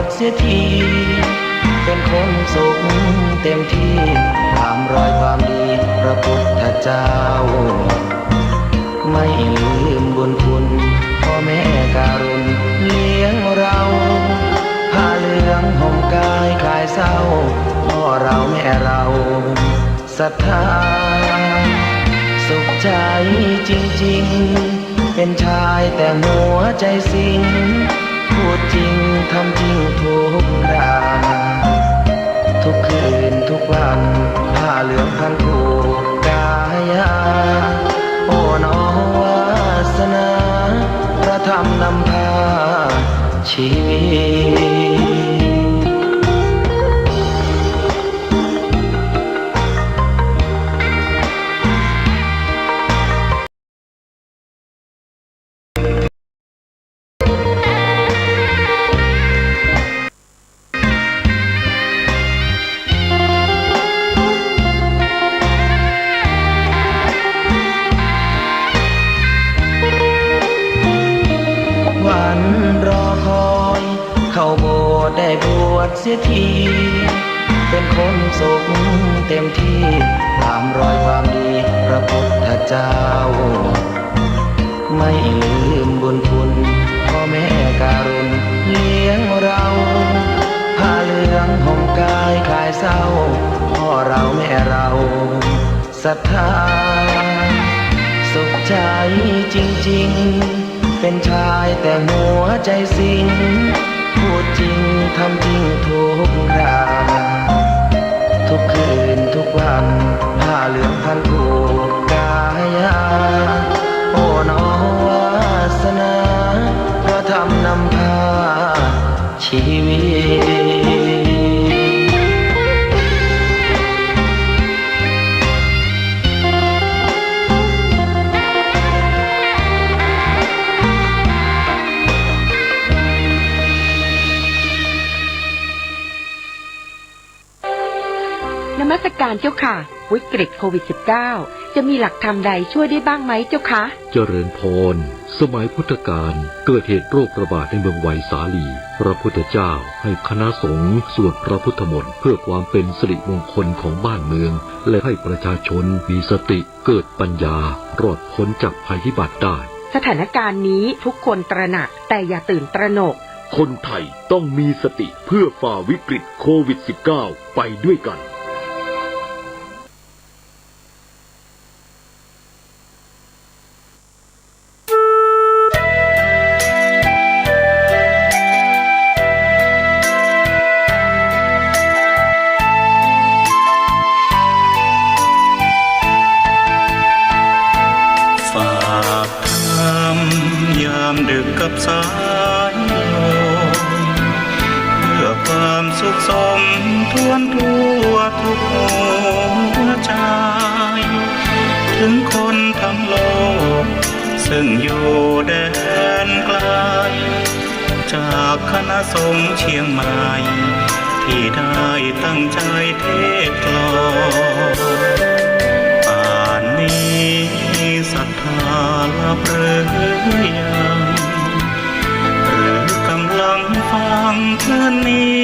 ชเสียทีเป็นคนสุขเต็มที่ตามรอยความดีพระพุทธเจ้าไม่ลืมบุญคุณพ่อแม่การุณเลี้ยงเราผ้าเหลืองห่มกายคลายเศร้าพ่อเราแม่เราศรัทธาสุขใจจริงๆเป็นชายแต่หัวใจสิงพูดจริงทำจริงทุกคราทุกคืนทุกวันผ้าเหลืองพันผูกกายาโอ้น้อวาสนาพระธรรมนำพาชีวิตวันรอคอยเข้าโบสถ์ได้บวชเสียทีเป็นคนสุขเต็มที่ตามรอยความดีพระพุทธเจ้าไม่ลืมบุญคุณพ่อแม่การุณเลี้ยงเราผ้าเหลืองห่มกายคลายเศร้าพ่อเราแม่เราศรัทธาสุขใจจริงๆเป็นชายแต่หัวใจสิงพูดจริงทำจริงทุกคราทุกคืนทุกวันผ้าเหลืองพันผูกกายาโอ้น้อวาสนาพระธรรมนำพาชีวิตนมัสการเจ้าค่ะวิกฤตโควิด -19 จะมีหลักธรรมใดช่วยได้บ้างไหมเจ้าคะเจริญพรสมัยพุทธกาลเกิดเหตุโรคระบาดในเมืองไวยสาลีพระพุทธเจ้าให้คณะสงฆ์สวดพระพุทธมนต์เพื่อความเป็นสิริมงคลของบ้านเมืองและให้ประชาชนมีสติเกิดปัญญารอดพ้นจากภัยพิบัติได้สถานการณ์นี้ทุกคนตระหนักแต่อย่าตื่นตระหนกคนไทยต้องมีสติเพื่อฝ่าวิกฤตโควิด -19 ไปด้วยกันดึกกับสายลมเพื่อความสุขสมทั่วทุกหัวใจถึงคนทั้งโลกซึ่งอยู่แดนไกลจากคณะสงฆ์เชียงใหม่ที่ได้ตั้งใจเทศกลอนป่านนี้ศรัทธาลับหรือยังหรือกำลังฟังคลื่นนี้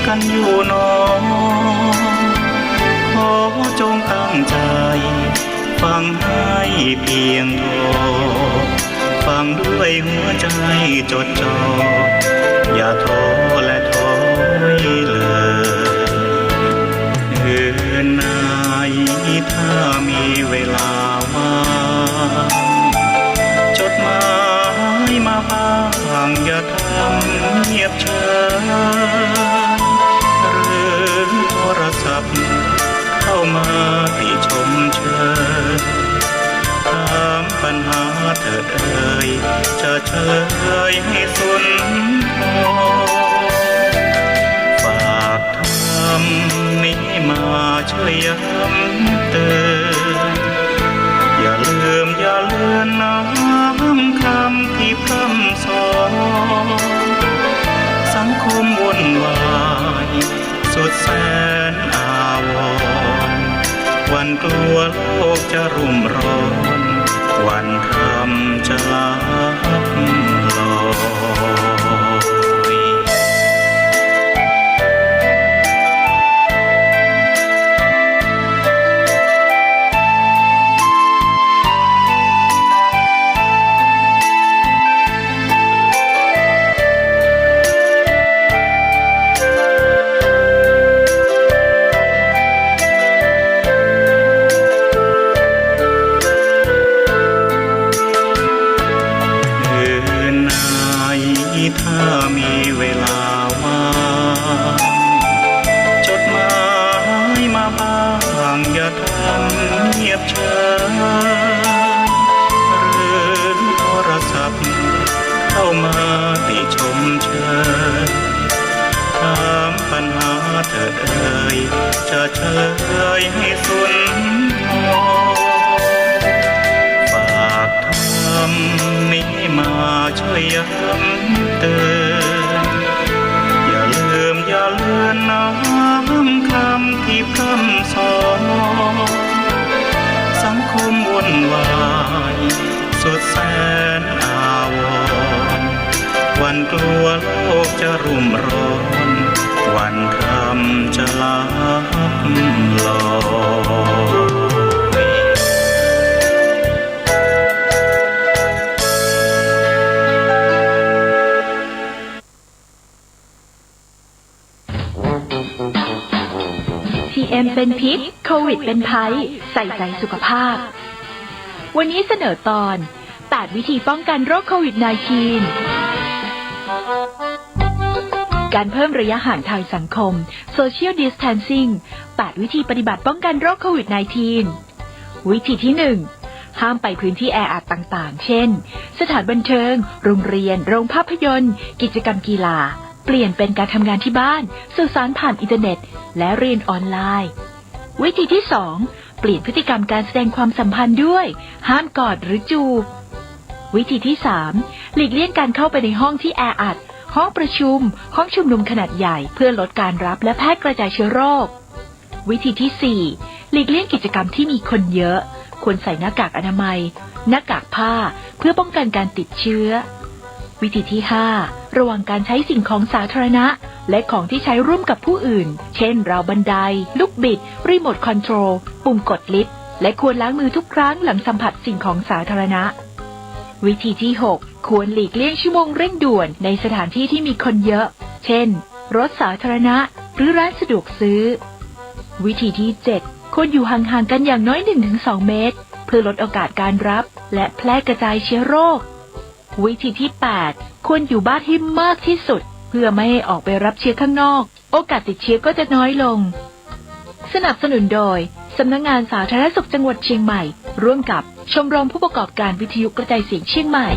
กันอยู่หนอขอจงตั้งใจฟังให้เพียงพอฟังด้วยหัวใจจดจ่ออย่าท้อและถอยเลยคืนไหนถ้ามีเวลาว่างจดหมายมาบ้างอย่าทำเงียบเฉยหรือโทรศัพท์เข้ามาติชมเชยถามปัญหาเถิดเอ่ยจะเฉลยให้สุนทรฝากธรรมนี้มาช่วยย้ำเตือนอย่าลืมอย่าเลือนน้ำคำที่พร่ำสอนสังคมวุ่นวายสุดแสนอาวรณ์วันกลัวโลกจะรุ่มร้อนวันธรรมจะลับลอย จะรุ่มร้อนวันทำจะลับลอย PM เป็นพิษโควิดเป็นภัยใส่ใจสุขภาพวันนี้เสนอตอน8วิธีป้องกันโรคโควิด -19 การเพิ่มระยะห่างทางสังคม Social Distancing 8วิธีปฏิบัติป้องกันโรคโควิด -19 วิธีที่ 1 ห้ามไปพื้นที่แออัดต่างๆ เช่น สถานบันเทิง โรงเรียน โรงภาพยนตร์ กิจกรรมกีฬา เปลี่ยนเป็นการทำงานที่บ้าน สื่อสารผ่านอินเทอร์เน็ต และเรียนออนไลน์ วิธีที่ 2 เปลี่ยนพฤติกรรมการแสดงความสัมพันธ์ด้วย ห้ามกอดหรือจูบ วิธีที่ 3 หลีกเลี่ยงการเข้าไปในห้องที่แออัด ห้องประชุม ห้องชุมนุมขนาดใหญ่เพื่อลดการรับและแพร่กระจายเชื้อโรค วิธีที่ 4 หลีกเลี่ยงกิจกรรมที่มีคนเยอะ ควรใส่หน้ากากอนามัย หน้ากากผ้าเพื่อป้องกันการติดเชื้อ วิธีที่ 5 ระวังการใช้สิ่งของสาธารณะและของที่ใช้ร่วมกับผู้อื่น เช่นราวบันได ลูกบิด รีโมทคอนโทรล ปุ่มกดลิฟต์ และควรล้างมือทุกครั้งหลังสัมผัสสิ่งของสาธารณะ วิธีที่ 6 ควรหลีกเลี่ยงชั่วโมงเร่งด่วนในสถานที่ที่มีคนเยอะ เช่น รถสาธารณะหรือร้านสะดวกซื้อ วิธีที่ 7 ควรอยู่ห่างๆกันอย่างน้อย 1-2 เมตร เพื่อลดโอกาสการรับและแพร่กระจายเชื้อโรค วิธีที่ 8 ควรอยู่บ้านให้มากที่สุดเพื่อไม่ให้ออกไปรับเชื้อข้างนอก โอกาสติดเชื้อก็จะน้อยลง สนับสนุนโดยสำนักงานสาธารณสุขจังหวัดเชียงใหม่ร่วมกับชมรมผู้ประกอบการวิทยุกระจายเสียงเชียงใหม่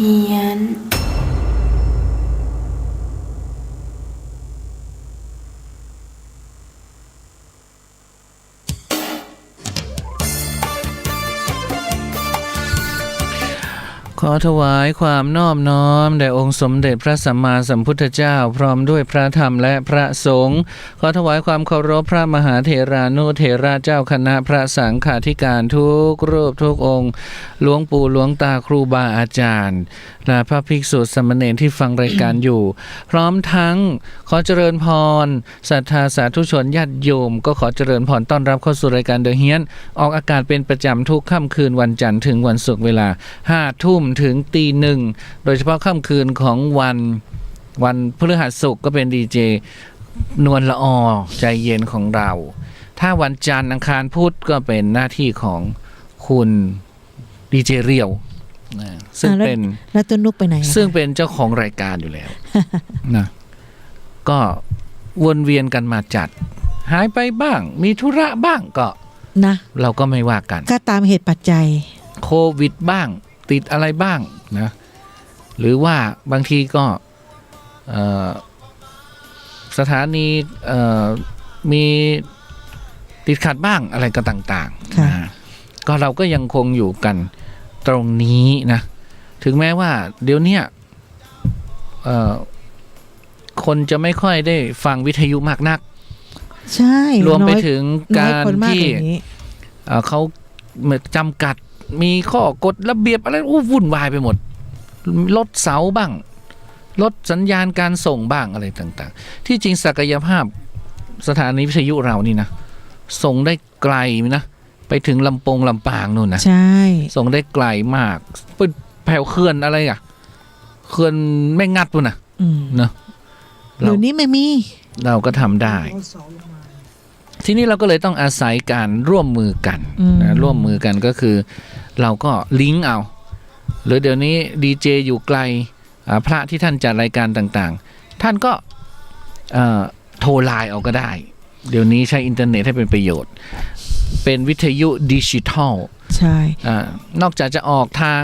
ฮียนขอถวายความนอบน้อมแด่องค์สมเด็จพระสัมมาสัมพุทธเจ้าพร้อมด้วยพระธรรมและพระสงฆ์ขอถวายความเคารพพระมหาเถรานุเถระเจ้าคณะพระสังฆาธิการทุกรูปทุกองค์หลวงปู่หลวงตาครูบาอาจารย์และพระภิกษุสามเณรที่ฟังรายการอยู่ พร้อมทั้งขอเจริญพรศรัทธาสาธุชนญาติโยมก็ขอเจริญพรต้อนรับเข้าสู่รายการเดอะเฮียนออกอากาศเป็นประจำทุกค่ำคืนวันจันทร์ถึงวันศุกร์เวลา 5 ทุ่มถึงตีหนึ่งโดยเฉพาะค่ำคืนของวันพฤหัสศุกร์ก็เป็นดีเจนวลละออใจเย็นของเรา ถ้าวันจันทร์อังคารพุธก็เป็นหน้าที่ของคุณดีเจเรียวซึ่งเป็น แล้วต้นนุกไปไหน ซึ่งเป็นเจ้าของรายการอยู่แล้ว นะก็วนเวียนกันมาจัดหายไปบ้างมีธุระบ้างก็นะเราก็ไม่ว่ากันก็ตามเหตุปัจจัยโควิดบ้างติดอะไรบ้างนะหรือว่าบางทีก็สถานีมีติดขัดบ้างอะไรก็ต่างๆนะก็เราก็ยังคงอยู่กันตรงนี้นะถึงแม้ว่าเดี๋ยวนี้คนจะไม่ค่อยได้ฟังวิทยุมากนักใช่รวมไปถึงการที่เขาจำกัดมีข้อกฎระเบียบอะไรวุ่นวายไปหมดลดเสาบ้างลดสัญญาณการส่งบ้างอะไรต่างๆที่จริงศักยภาพสถานีวิทยุเรานี่นะส่งได้ไกลนะไปถึงลำปางนู่นนะใช่ส่งได้ไกลมากแผ่วเขื่อนอะไรอ่ะเขื่อนไม่งัดปุ่นนะเนอะเดี๋ยวนี้ไม่มีเราก็ทำได้ทีนี้เราก็เลยต้องอาศัยการร่วมมือกันนะร่วมมือกันก็คือเราก็ลิงก์เอาหรือเดี๋ยวนี้ดีเจอยู่ไกลพระที่ท่านจัดรายการต่างๆท่านก็โทรไลน์เอาก็ได้เดี๋ยวนี้ใช้อินเทอร์เน็ตให้เป็นประโยชน์เป็นวิทยุดิจิทัลใช่นอกจากจะออกทาง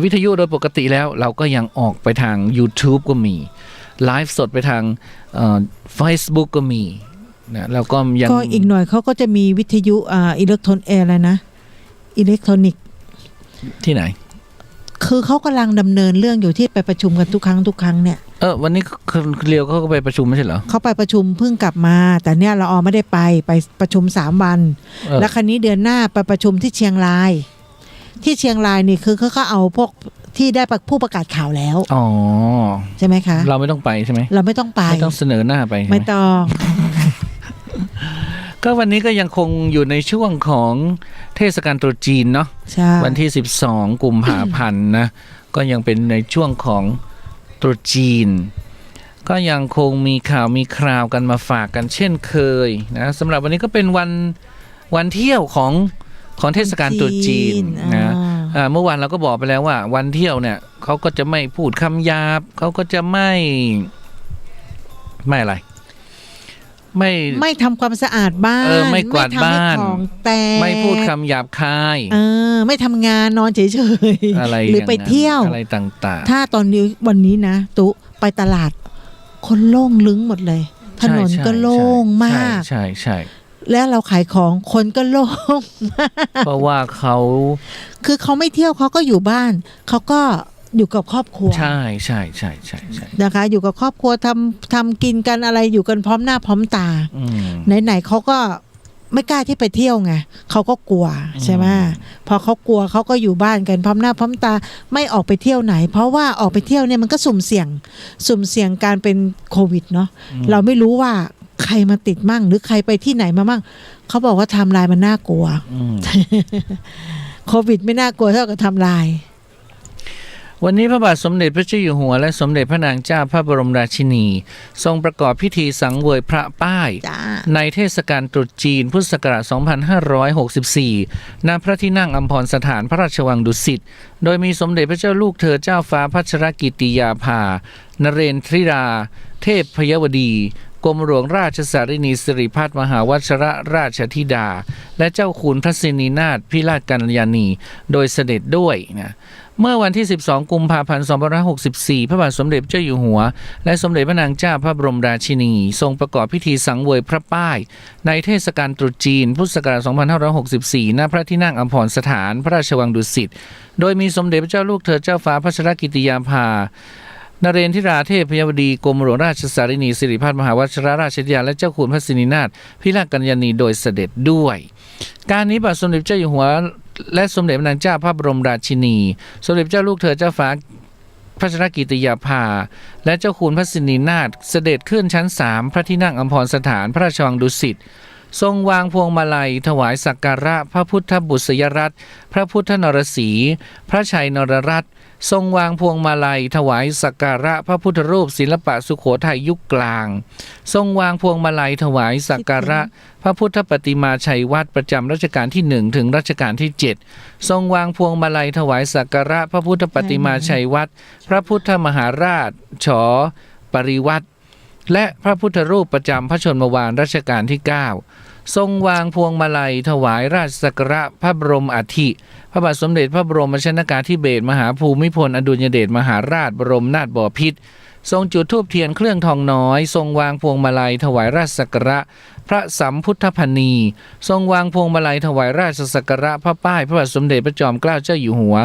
วิทยุโดยปกติแล้วเราก็ยังออกไปทาง YouTube ก็มีไลฟ์สดไปทางFacebook ก็มีนะแล้วก็ยังก็อีกหน่อยเขาก็จะมีวิทยุอิเล็กทรอนิกส์อะไรนะอิเล็กทรอนิกส์ที่ไหนคือเขากำลังดำเนินเรื่องอยู่ที่ไปประชุมกันทุกครั้งเนี่ยวันนี้เรียวเขาก็ไปประชุมไม่ใช่เหรอเขาไปประชุมเพิ่งกลับมาแต่เนี่ยเราไม่ได้ไปประชุม3 วันแล้วครั้นี้เดือนหน้าไปประชุมที่เชียงรายนี่คือเขาเอาพวกที่ได้ผู้ประกาศข่าวแล้วอ๋อใช่ไหมคะเราไม่ต้องไปใช่ไหมเราไม่ต้องไปไม่ต้องเสนอหน้าไปไม่ต้อง ก็วันนี้ก็ยังคงอยู่ในช่วงของเทศกาลตรุษจีนเนาะวันที่12 กุมภาพันธ์นะก็ยังเป็นในช่วงของตรุษจีนก็ยังคงมีข่าวมีคราวกันมาฝากกันเช่นเคยนะสำหรับวันนี้ก็เป็นวันเที่ยวของเทศกาลตรุษจีนนะเมื่อวานเราก็บอกไปแล้วว่าวันเที่ยวเนี่ยเขาก็จะไม่พูดคำหยาบเขาก็จะไม่อะไรไม่ทำความสะอาดบ้านไม่กวาดบ้านไม่พูดคำหยาบคายไม่ทำงานนอนเฉยๆหรือไปเที่ยวอะไรต่างๆถ้าตอนนี้วันนี้นะตุไปตลาดคนโล่งลึงหมดเลยถนนก็โล่งมากใช่แล้วเราขายของคนก็โล่งเพราะว่าเขาไม่เที่ยวเขาก็อยู่บ้านเขาก็อยู่กับครอบครัวใช่นะคะอยู่กับครอบครัวทำกินกันอะไรอยู่กันพร้อมหน้าพร้อมตาไหนเขาก็ไม่กล้าที่ไปเที่ยวไงเขาก็กลัวใช่ไหมพอเขากลัวเขาก็อยู่บ้านกันพร้อมหน้าพร้อมตาไม่ออกไปเที่ยวไหนเพราะว่าออกไปเที่ยวเนี่ยมันก็สุ่มเสี่ยงการเป็นโควิดเนาะเราไม่รู้ว่าใครมาติดมั่งหรือใครไปที่ไหนมามั่งเขาบอกว่าไทม์ไลน์มันน่ากลัวโควิดไม่น่ากลัวเท่ากับไทม์ไลน์วันนี้พระบาทสมเด็จพระเจ้าอยู่หัวและสมเด็จพระนางเจ้าพระบรมราชินีทรงประกอบพิธีสังเวยพระป้ายในเทศกาลตรุษจีนพุทธศักราช 2564 ณ พระที่นั่งอัมพรสถานพระราชวังดุสิตโดยมีสมเด็จพระเจ้าลูกเธอเจ้าฟ้าพัชรกิติยาภานเรนทริราเทพพยวดี กรมหลวงราชสารินีสิริพัฒน์มหาวชรราชธิดา และเจ้าคุณพระสินีนาถพิราชกัลยาณีโดยเสด็จด้วยนะเมื่อวันที่ 12 กุมภาพันธ์ 2564 พระบาทสมเด็จเจ้าอยู่หัวและสมเด็จพระนางเจ้าพระบรมราชินีทรงประกอบพิธีสังเวยพระป้ายในเทศกาลตรุษจีนพุทธศักราช 2564 ณ พระที่นั่งอัมพรสถานพระราชวังดุสิตโดยมีสมเด็จพระเจ้าลูกเธอเจ้าฟ้าพัชรกิติยาภานเรนทิราเทพยวดีกรมหลวงราชสารินีสิริพัฒน์มหาวชรราชธิดาและเจ้าคุณพระสินีนาถพิราชกัลยาณีโดยเสด็จด้วยการนี้พระสมเด็จเจ้าอยู่หัวและสมเด็จพระนางเจ้าพระบรมราชินีสมเด็จเจ้าลูกเธอเจ้าฟ้าพัชรกิติยาภาและเจ้าคุณพระสินีนาถเสด็จขึ้นชั้น3พระที่นั่งอัมพรสถานพระราชวังดุสิตทรงวางพวงมาลัยถวายสักการะพระพุทธบุษยรัตน์พระพุทธนรสีพระชัยนรรัตน์ทรงวางพวงมาลัยถวายสักการะพระพุทธรูปศิลปะสุโขทัยยุคกลางทรงวางพวงมาลัยถวายสักการะพระพุทธปฏิมาชัยวัดประจำรัชกาลที่1ถึงรัชกาลที่7ทรงวางพวงมาลัยถวายสักการะพระพุทธปฏิมาชัยวัดพระพุทธมหาราชฉปริวัติและพระพุทธรูปประจำพระชนมวาลรัชกาลที่9ทรงวางพวงมาลัยถวายราชสักการะพระบรมอัฐิพระบาทสมเด็จพระบรมชนกาธิเบศรมหาภูมิพลอดุลยเดชมหาราชบรมนาถบพิตรทรงจุดธูปเทียนเครื่องทองน้อยทรงวางพวงมาลัยถวายราชสักการะพระสัมพุทธพณีทรงวางพวงมาลัยถวายราชสักการะพระป้ายพระบาทสมเด็จพระจอมเกล้าเจ้าอยู่หัว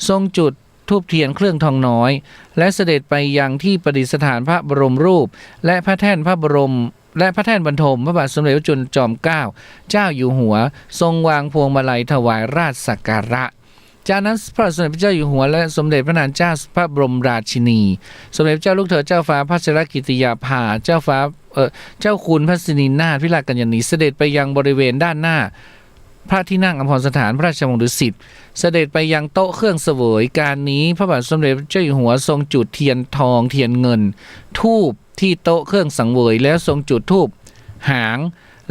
ทรงจุดธูปเทียนเครื่องทองน้อยและเสด็จไปยังที่ประดิษฐานพระบรมรูปและพระแท่นพระบรมและพระแท่นบรรทมพระบาทสมเด็จพระจุลจอมเกล้าเจ้าอยู่หัวทรงวางพวงมาลัยถวายราชสักการะจากนั้นพระบาทสมเด็จพระเจ้าอยู่หัวและสมเด็จพระนางเจ้าพระบรมราชินีสมเด็จพระเจ้าลูกเธอเจ้าฟ้าพัชรกิติยาภาเจ้าคุณพระสินีนาถพิราชกัลยาณีเสด็จไปยังบริเวณด้านหน้าพระที่นั่งอัมพรสถานพระราชวังดุสิตเสด็จไปยังโต๊ะเครื่องเสวยการนี้พระบาทสมเด็จพระเจ้าอยู่หัวทรงจุดเทียนทองเทียนเงินธูปที่โต๊ะเครื่องสังเวยแล้วทรงจุดธูปหาง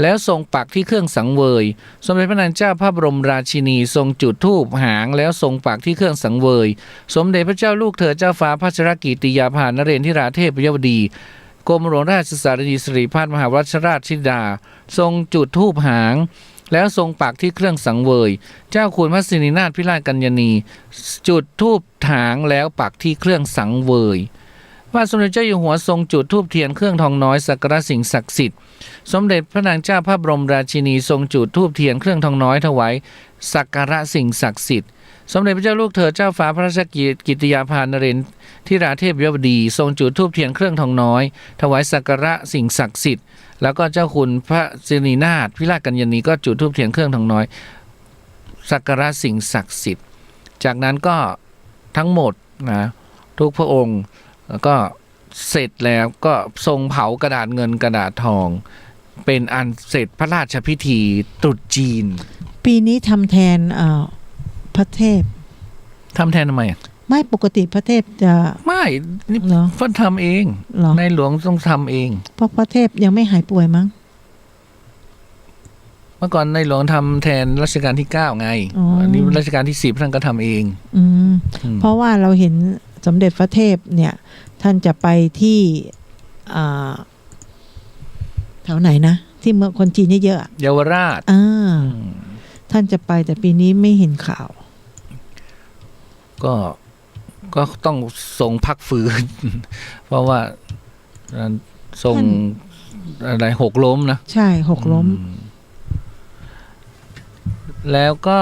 แล้วทรงปักที่เครื่องสังเวยสมเด็จพระนางเจ้าพระบรมราชินีทรงจุดธูปหางแล้วทรงปักที่เครื่องสังเวยสมเด็จพระเจ้าลูกเธอเจ้าฟ้าพัชรกิติยาภานเรนทิราเทพยวดีกรมหลวงราชสารินีสิริพัฒน์มหาวชรราชธิดาทรงจุดธูปหางแล้วทรงปักที่เครื่องสังเวยเจ้าคุณพระสินีนาถพิราชกัลยาณีจุดธูปหางแล้วปักที่เครื่องสังเวยพระสมเด็จเจ้าอยู่หัวทรงจุดธูปเทียนเครื่องทองน้อยสักการะสิ่งศักดิ์สิทธิ์สมเด็จพระนางเจ้าพระบรมราชินีทรงจุดธูปเทียนเครื่องทองน้อยถวายสักการะสิ่งศักดิ์สิทธิ์สมเด็จพระเจ้าลูกเธอเจ้าฟ้าพระราชกิติยาภานเรนทิราเทพยวดีทรงจุดธูปเทียนเครื่องทองน้อยถวายสักการะสิ่งศักดิ์สิทธิ์แล้วก็เจ้าคุณพระสินีนาถพิราชกัลยาณีก็จุดธูปเทียนเครื่องทองน้อยสักการะสิ่งศักดิ์สิทธิ์จากนั้นก็ทั้งหมดนะทุกพระองค์ก็เสร็จแล้วก็ทรงเผากระดาษเงินกระดาษทองเป็นอันเสร็จพระราชพิธีตรุษจีนปีนี้ทำแทนพระเทพทำแทนทำไมไม่ปกติพระเทพจะไม่นี่ฟันทำเองในหลวงต้องทำเองเพราะพระเทพยังไม่หายป่วยมั้งเมื่อก่อนในหลวงทำแทนรัชกาลที่9ไงอันนี้รัชกาลที่10ท่านก็ทำเองเพราะว่าเราเห็นสมเด็จพระเทพเนี่ยท่านจะไปที่แถวไหนนะที่เมืองคนจีนเยอะๆเยาวราชท่านจะไปแต่ปีนี้ไม่เห็นข่าวก็ต้องทรงพักฟื้นเพราะว่าทรงอะไรหกล้มนะใช่หกล้มแล้วก็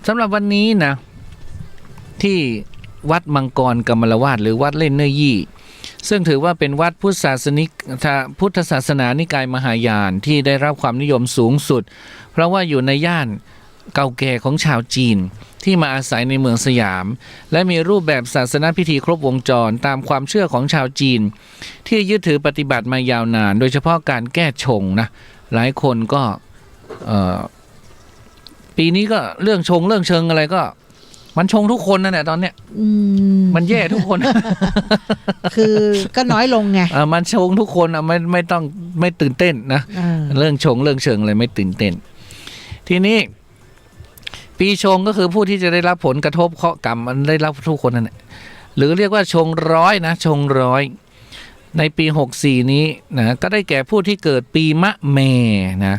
สำหรับวันนี้นะที่วัดมังกรกมลวาสหรือวัดเล่นเนื้อยี่ซึ่งถือว่าเป็นวัดพุทธศาสนานิกายมหายานที่ได้รับความนิยมสูงสุดเพราะว่าอยู่ในย่านเก่าแก่ของชาวจีนที่มาอาศัยในเมืองสยามและมีรูปแบบศาสนพิธีครบวงจรตามความเชื่อของชาวจีนที่ยึดถือปฏิบัติมายาวนานโดยเฉพาะการแก้ชงนะหลายคนก็ปีนี้ก็เรื่องชงเรื่องเชิงอะไรก็มันชงทุกคนนั่นแหละตอนเนี้ยมันแย่ทุกคน คือก็น้อยลงไงมันชงทุกคนไม่ต้องไม่ตื่นเต้นนะเรื่องชงเรื่องเชิงอะไรไม่ตื่นเต้นทีนี้ปีชงก็คือผู้ที่จะได้รับผลกระทบเคราะห์กรรมมันได้รับทุกคนนั่นแหละหรือเรียกว่าชงร้อยนะชงร้อย ในปี64นี้นะก็ได้แก่ผู้ที่เกิดปีมะเมนะ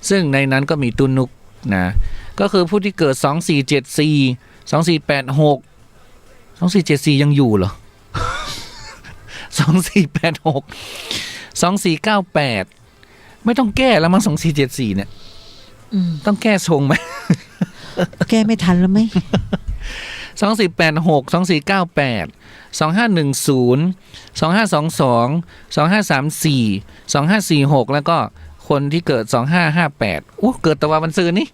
ซึ่งในนั้นก็มีตุนุกนะก็คือผู้ที่เกิด2474 2486 2474ยังอยู่เหรอ 2486 2498ไม่ต้องแก้แล้วมั้ง2474เนี่ยต้องแก้ชงไหม แก้ไม่ทันแล้วไหม 2486 2498 2510 2522 2534 2546แล้วก็คนที่เกิด2558อู้เกิดตะวันซืนนี่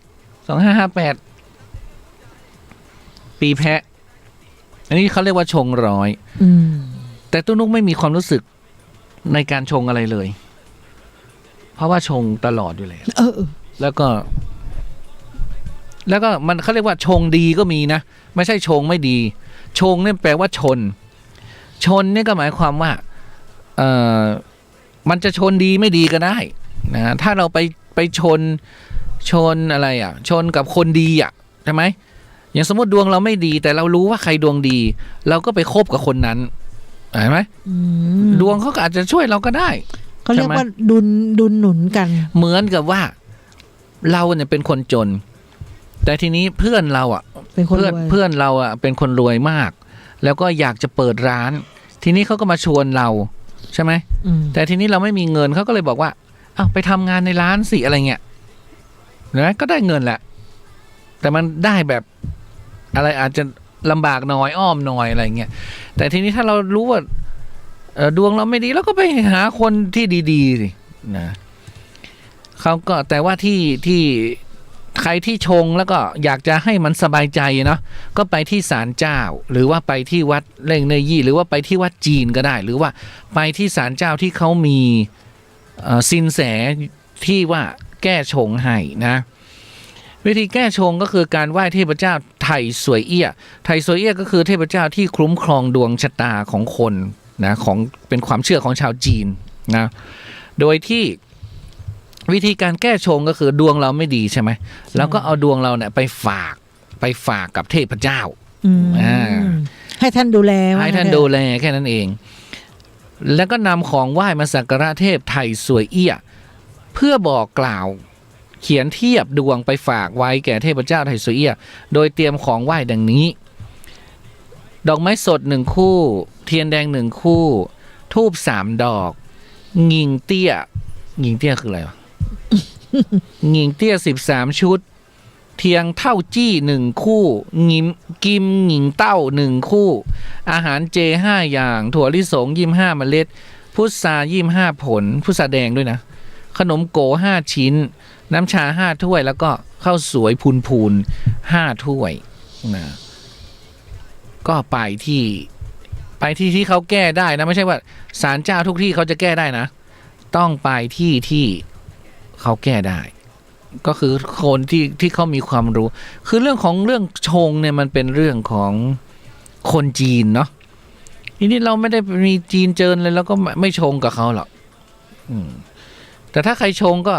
2558ปีแพะอันนี้เขาเรียกว่าชงร้อยแต่ตุ้นุกไม่มีความรู้สึกในการชงอะไรเลยเพราะว่าชงตลอดอยู่แล้วแล้วก็มันเขาเรียกว่าชงดีก็มีนะไม่ใช่ชงไม่ดีชงเนี่ยแปลว่าชนเนี่ยก็หมายความว่ามันจะชนดีไม่ดีก็ได้นะถ้าเราไปชนอะไรอ่ะชนกับคนดีอ่ะใช่ไหมอย่างสมมติดวงเราไม่ดีแต่เรารู้ว่าใครดวงดีเราก็ไปคบกับคนนั้นเห็นไหมดวงเขาก็อาจจะช่วยเราก็ได้เขาเรียกว่าดุลหนุนกันเหมือนกับว่าเราเนี่ยเป็นคนจนแต่ทีนี้เพื่อนเราอ่ะเพื่อนเราอ่ะเป็นคนรวยมากแล้วก็อยากจะเปิดร้านทีนี้เขาก็มาชวนเราใช่ไหมแต่ทีนี้เราไม่มีเงินเขาก็เลยบอกว่าอ้าวไปทำงานในร้านสิอะไรเงี้ยนะก็ได้เงินแหละแต่มันได้แบบอะไรอาจจะลำบากน้อยอ้อมน้อยอะไรเงี้ยแต่ทีนี้ถ้าเรารู้ว่าดวงเราไม่ดีแล้วก็ไปหาคนที่ดีๆสินะเขาก็แต่ว่าที่ใครที่ชงแล้วก็อยากจะให้มันสบายใจเนาะก็ไปที่ศาลเจ้าหรือว่าไปที่วัดเล่งเนยี่หรือว่าไปที่วัดจีนก็ได้หรือว่าไปที่ศาลเจ้าที่เขามีสินแสที่ว่าแก้ชงให้นะวิธีแก้ชงก็คือการไหว้เทพเจ้าไถ่สวยเอี้ยไถ่สวยเอี้ยก็คือเทพเจ้าที่คุ้มครองดวงชะตาของคนนะของเป็นความเชื่อของชาวจีนนะโดยที่วิธีการแก้ชงก็คือดวงเราไม่ดีใช่ไหมแล้วก็เอาดวงเราเนี่ยไปฝากกับเทพเจ้าให้ท่านดูแลแค่นั้นเองแล้วก็นำของไหว้มาสักการะเทพไถ่สวยเอี้ยเพื่อบอกกล่าวเขียนเทียบดวงไปฝากไว้แก่เทพเจ้าไถ่สวยเอี้ยโดยเตรียมของไหว้ดังนี้ดอกไม้สด1คู่เทียนแดง1คู่ธูป3ดอกงิ่งเตี้ยคืออะไรวะ งิ่งเตี้ย13ชุดเทียงเท่าจี้1คู่กิมหงิ่งเต้า1คู่อาหารเจ5อย่างถั่วลิสง25เมล็ดพุทรา25ผลพุทราแดงด้วยนะขนมโก5ชิ้นน้ำชา5ถ้วยแล้วก็ข้าวสวยพูน5ถ้วยนะก็ไปที่เขาแก้ได้นะไม่ใช่ว่าศาลเจ้าทุกที่เขาจะแก้ได้นะต้องไปที่เขาแก้ได้ก็คือคนที่เขามีความรู้คือเรื่องชงเนี่ยมันเป็นเรื่องของคนจีนเนาะทีนี้เราไม่ได้มีจีนเจิญเลยแล้วก็ไม่ชงกับเขาหรอกแต่ถ้าใครชงก็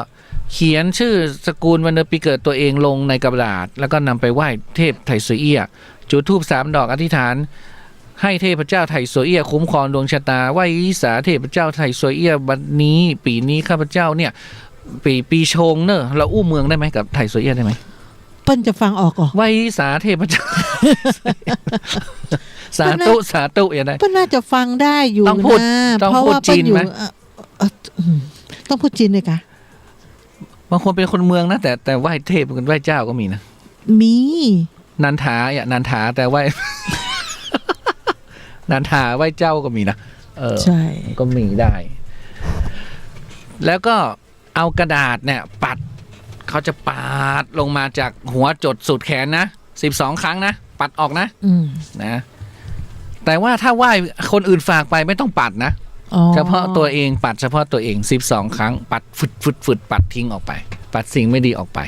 เขียนชื่อสกุลวันเดือนปีเกิดตัวเองลงในกระดาษแล้วก็นำไปไหว้เทพไถ่สวยเอี้ยจุดธูป3ดอกอธิษฐานให้เทพเจ้าไถ่สวยเอี้ยคุ้มครองดวงชะตาไหว้วิสาเทพเจ้าไถ่สวยเอี้ยวันนี้ปีนี้ข้าพเจ้าเนี่ยปีชงเนอะเราอู้เมืองได้ไหมกับไถ่สวยเอี้ยได้ไหมเปิ้ลจะฟังออกไหว้วิสาเทพเจ้าสาธุอย่างไรเปิ้ลน่าจะฟังได้อยู่นะเพราะว่าเปิ้ลอยู่ต้องพูดจีนเลยค่ะบางคนเป็นคนเมืองนะแต่ไหว้เทพไหว้เจ้าก็มีนะมีนันทาแต่ไหว้ นันทาไหว้เจ้าก็มีนะใช่ก็มีได้แล้วก็เอากระดาษเนี่ยปัดเขาจะปาดลงมาจากหัวจดสุดแขนนะ12ครั้งนะปัดออกนะนะแต่ว่าถ้าไหว้คนอื่นฝากไปไม่ต้องปัดนะเฉพาะตัวเองปัดเฉพาะตัวเอง12ครั้งปัดฝึดปัดทิ้งออกไปปัดสิ่งไม่ดีออกไป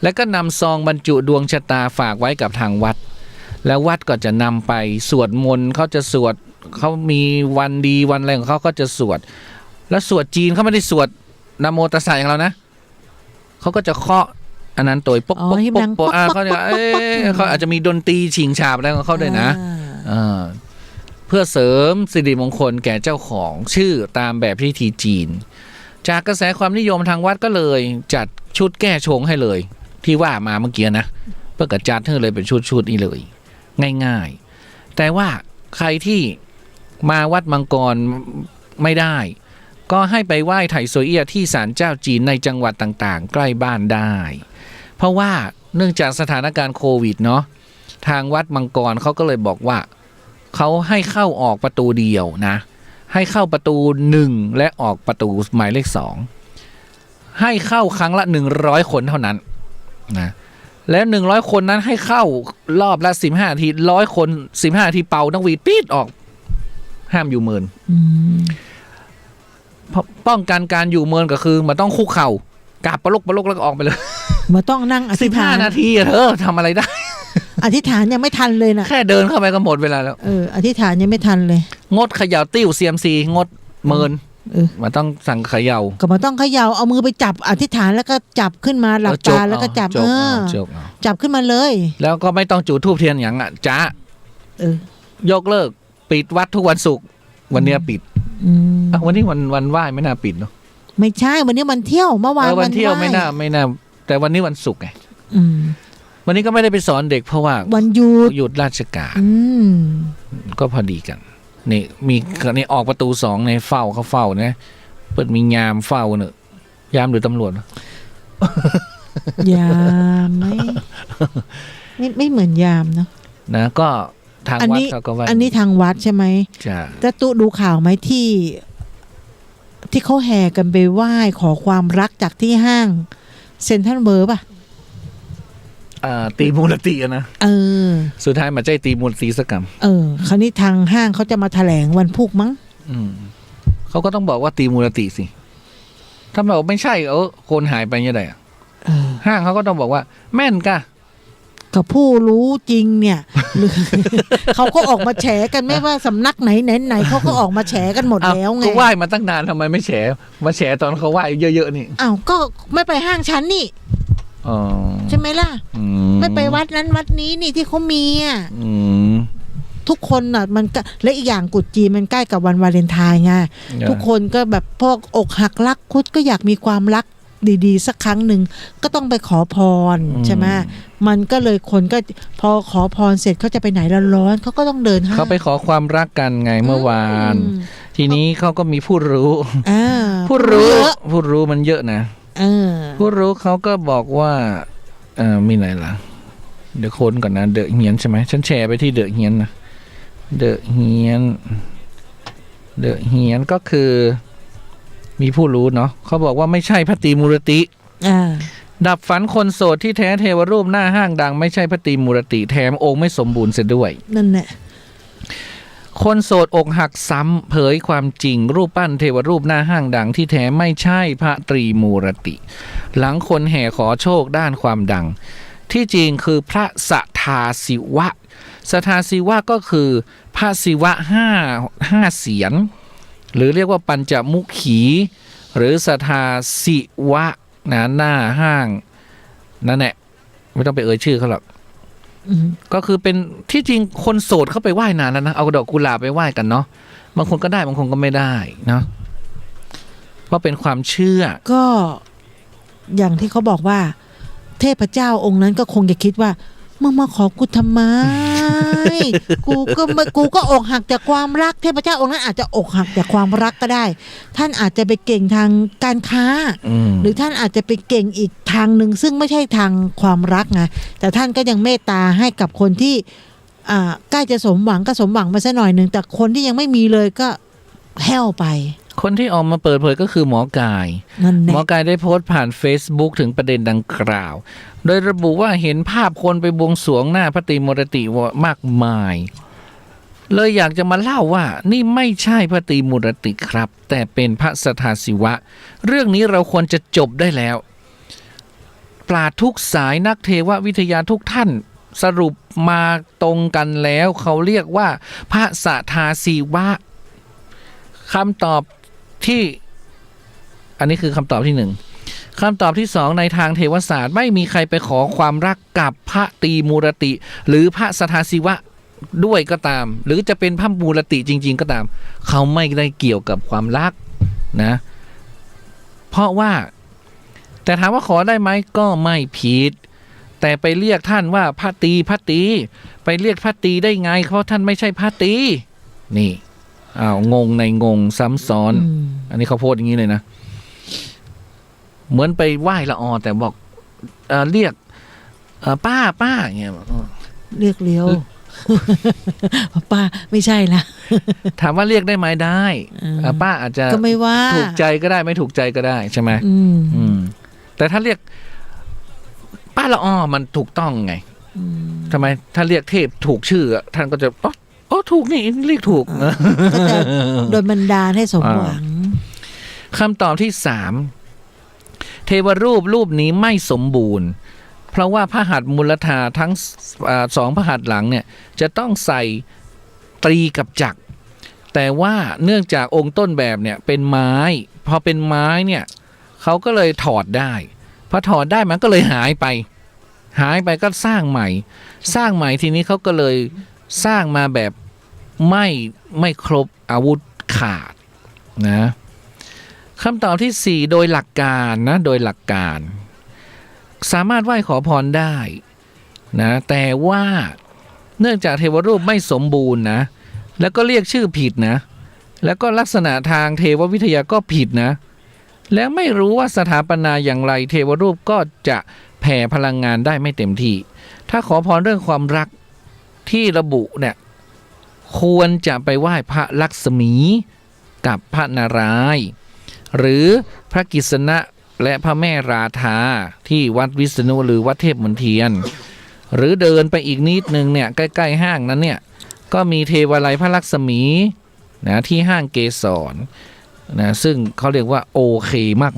แล้วก็นำซองบรรจุดวงชะตาฝากไว้กับทางวัดแล้ววัดก็จะนำไปสวดมนต์เขาจะสวดเขามีวันดีวันอะไรของเขาก็จะสวดแล้วสวดจีนเขาไม่ได้สวดนะโมตัสสะอย่างเรานะเขาก็จะเคาะอันนั้นตัวป๊กเขาเนี่ยเขาอาจจะมีดนตรีฉิงฉาบอะไรของเขาด้วยนะ เพื่อเสริมสิริมงคลแก่เจ้าของชื่อตามแบบพิธีจีนจากกระแสความนิยมทางวัดก็เลยจัดชุดแก้ชงให้เลยที่ว่ามาเมื่อกี้นะเพื่อกระจัดให้เลยเป็นชุดนี้เลยง่ายๆแต่ว่าใครที่มาวัดมังกรไม่ได้ก็ให้ไปไหว้ไถ่โซเอียที่ศาลเจ้าจีนในจังหวัดต่างๆใกล้บ้านได้เพราะว่าเนื่องจากสถานการณ์โควิดเนาะทางวัดมังกรเขาก็เลยบอกว่าเขาให้เข้าออกประตูเดียวนะให้เข้าประตู1และออกประตูหมายเลข2ให้เข้าครั้งละ100คนเท่านั้นนะแล้ว100คนนั้นให้เข้ารอบละ15นาที100คน15นาทีเป่านักหวีดปี๊ดออกห้ามอยู่เมินป้องกันการอยู่เมินก็คือมันต้องคุกเข่ากราบปลุกแล้วก็ออกไปเลยมันต้องนั่งอธิษฐาน15นาทีเธอทำอะไรได้อธิษฐานยังไม่ทันเลยนะแค่เดินเข้าไปก็หมดเวลาแล้วอธิษฐานยังไม่ทันเลยงดเขย่าติ้ว CMC งดเมินมันต้องสั่งเขย่าก็มันต้องเขย่าเอามือไปจับอธิษฐานแล้วก็จับขึ้นมาหลับตาแล้วก็จับจับขึ้นมาเลยแล้วก็ไม่ต้องจุดธูปเทียนอย่างอ่ะจ้ายกเลิกปิดวัดทุกวันศุกร์วันนี้ปิดวันนี้วันไหว้ไม่น่าปิดเนาะไม่ใช่วันนี้วันเที่ยวเมื่อวานวันเที่ยวไม่น่าแต่วันนี้วันศุกร์ไงวันนี้ก็ไม่ได้ไปสอนเด็กเพราะว่าวันหยุดราชการก็พอดีกันนี่มีนี่ออกประตู2ในเขาเฝ้านะเปิดมียามเฝ้าเนอะยามหรือตำรวจยามไม่เหมือนยามเนาะนะก็ทางวัดเขาก็ว่าอันนี้ทางวัดใช่ไหมใช่แต่ตู้ดูข่าวไหมที่เขาแห่กันไปไหว้ขอความรักจากที่ห้างเซ็นทรัลเวิลด์ป่ะตีมูลตินะสุดท้ายมาใจตีมูลติสักกรรมคราวนี้ทางห้างเขาจะมาแถลงวันพุธมั้งเขาก็ต้องบอกว่าตีมูลติสิถ้าบอกไม่ใช่คนหายไปยังไงห้างเขาก็ต้องบอกว่าแม่นกะกับผู้รู้จริงเนี่ยเขาก็ออกมาแฉกันไม่ว่าสำนักไหนเขาก็ออกมาแฉกันหมดแล้วไงก็ไหว้มาตั้งนานทำไมไม่แฉมาแฉตอนเขาไหว้เยอะๆนี่อ้าวก็ไม่ไปห้างชั้นนี่ใช่ไหมล่ะไม่ไปวัดนั้นวัดนี้นี่ที่เขามีทุกคนน่ะมันก็และอีกอย่างกุดจีนมันใกล้กับวันวาเลนไทน์ไงทุกคนก็แบบพวกอกหักรักคุดก็อยากมีความรักดีๆสักครั้งหนึ่งก็ต้องไปขอพรใช่ไหมมันก็เลยคนก็พอขอพรเสร็จเขาจะไปไหนร้อนเขาก็ต้องเดินเขาไปขอความรักกันไงเมื่อวานทีนี้เขาก็มีผู้รู้ผู้รู้มันเยอะนะผู้รู้เขาก็บอกว่ามีไหนล่ะเดี๋ยวคนก่อนนะเดอะเฮียนใช่ไหมฉันแชร์ไปที่เดอะเฮียนนะเดอะเฮียนก็คือมีผู้รู้เนาะเขาบอกว่าไม่ใช่พระตรีมูรติดับฝันคนโสดที่แท้เทวรูปหน้าห้างดังไม่ใช่พระตรีมูรติแถมองค์ไม่สมบูรณ์เสียด้วยนั่นแหละคนโสดอกหักซ้ำเผยความจริงรูปปั้นเทวรูปหน้าห้างดังที่แท้ไม่ใช่พระตรีมูรติ หลังคนแห่ขอโชคด้านความดังที่จริงคือพระสทาศิวะสทาศิวะก็คือพระศิวะห้าเสียรหรือเรียกว่าปัญจมุขีหรือสทาศิวะนะหน้าห้างนั่นแหละไม่ต้องไปเอ่ยชื่อเขาหรอกก็คือเป็นที่จริงคนโสดเข้าไปไหว้นานแล้วนะเอาดอกกุหลาบไปไหว้กันเนาะบางคนก็ได้บางคนก็ไม่ได้เนาะเพราะเป็นความเชื่อก็อย่างที่เขาบอกว่าเทพเจ้าองค์นั้นก็คงจะคิดว่ามึงมาขอกูทำไม กูก็อกหักจากความรักเทพเจ้าองค์นั้นอาจจะอกหักจากความรักก็ได้ท่านอาจจะไปเก่งทางการค้าหรือท่านอาจจะไปเก่งอีกทางหนึ่งซึ่งไม่ใช่ทางความรักไงแต่ท่านก็ยังเมตตาให้กับคนที่ใกล้จะสมหวังก็สมหวังมาซะหน่อยนึงแต่คนที่ยังไม่มีเลยก็แห้วไปคนที่ออกมาเปิดเผยก็คือหมอกายหมอกายได้โพสต์ผ่าน Facebook ถึงประเด็นดังกล่าวโดยระบุว่าเห็นภาพคนไปบวงสรวงหน้าพระตรีมูรติมากมายเลยอยากจะมาเล่าว่านี่ไม่ใช่พระตรีมูรติครับแต่เป็นพระสทาศิวะเรื่องนี้เราควรจะจบได้แล้วปราชญ์ทุกสายนักเทววิทยาทุกท่านสรุปมาตรงกันแล้วเขาเรียกว่าพระสทาศิวะคำตอบที่อันนี้คือคำตอบที่1คำตอบที่2ในทางเทวศาสตร์ไม่มีใครไปขอความรักกับพระตรีมูรติหรือพระสทาศิวะ ด้วยก็ตาม หรือจะเป็นพระมูลติจริงๆก็ตามเขาไม่ได้เกี่ยวกับความรักนะเพราะว่าแต่ถามว่าขอได้ไหมก็ไม่ผิดแต่ไปเรียกท่านว่าพระตรีไปเรียกพระตรีได้ไงเพราะท่านไม่ใช่พระตรีนี่งงในงงซ้ำซ้อนอันนี้เขาโพสต์อย่างนี้เลยนะเหมือนไปไหว้ละออแต่บอกเรียกป้าอย่างเงี้ยเรียกเลี้ยวป้าไม่ใช่ละถามว่าเรียกได้ไหมได้ป้าอาจจะก็ไม่ว่าถูกใจก็ได้ไม่ถูกใจก็ได้ใช่ไหมแต่ถ้าเรียกป้าละออมันถูกต้องไงทำไมถ้าเรียกเทพถูกชื่อท่านก็จะถูกนี่เรียกถูกโดยบันดาลให้สมหวังคำตอบที่3เทวรูปนี้ไม่สมบูรณ์เพราะว่าพระหัตถ์มูลธาทั้ง2พระหัตถ์หลังเนี่ยจะต้องใส่ตรีกับจักรแต่ว่าเนื่องจากองค์ต้นแบบเนี่ยเป็นไม้พอเป็นไม้เนี่ยเขาก็เลยถอดได้พอถอดได้มันก็เลยหายไปก็สร้างใหม่ทีนี้เขาก็เลยสร้างมาแบบไม่ครบอาวุธขาดนะคำตอบที่4โดยหลักการนะโดยหลักการสามารถไหว้ขอพรได้นะแต่ว่าเนื่องจากเทวรูปไม่สมบูรณ์นะแล้วก็เรียกชื่อผิดนะแล้วก็ลักษณะทางเทววิทยาก็ผิดนะแล้วไม่รู้ว่าสถาปนาอย่างไรเทวรูปก็จะแผ่พลังงานได้ไม่เต็มที่ถ้าขอพรเรื่องความรักที่ระบุเนี่ยควรจะไปไหว้พระลักษมีกับพระนารายณ์หรือพระกิษณะและพระแม่ราธาที่วัดวิษณุหรือวัดเทพมนเทียนหรือเดินไปอีกนิดนึงเนี่ยใกล้ๆห้างนั้นเนี่ยก็มีเทวาลัยพระลักษมีนะที่ห้างเกสรนะซึ่งเขาเรียกว่าโอเค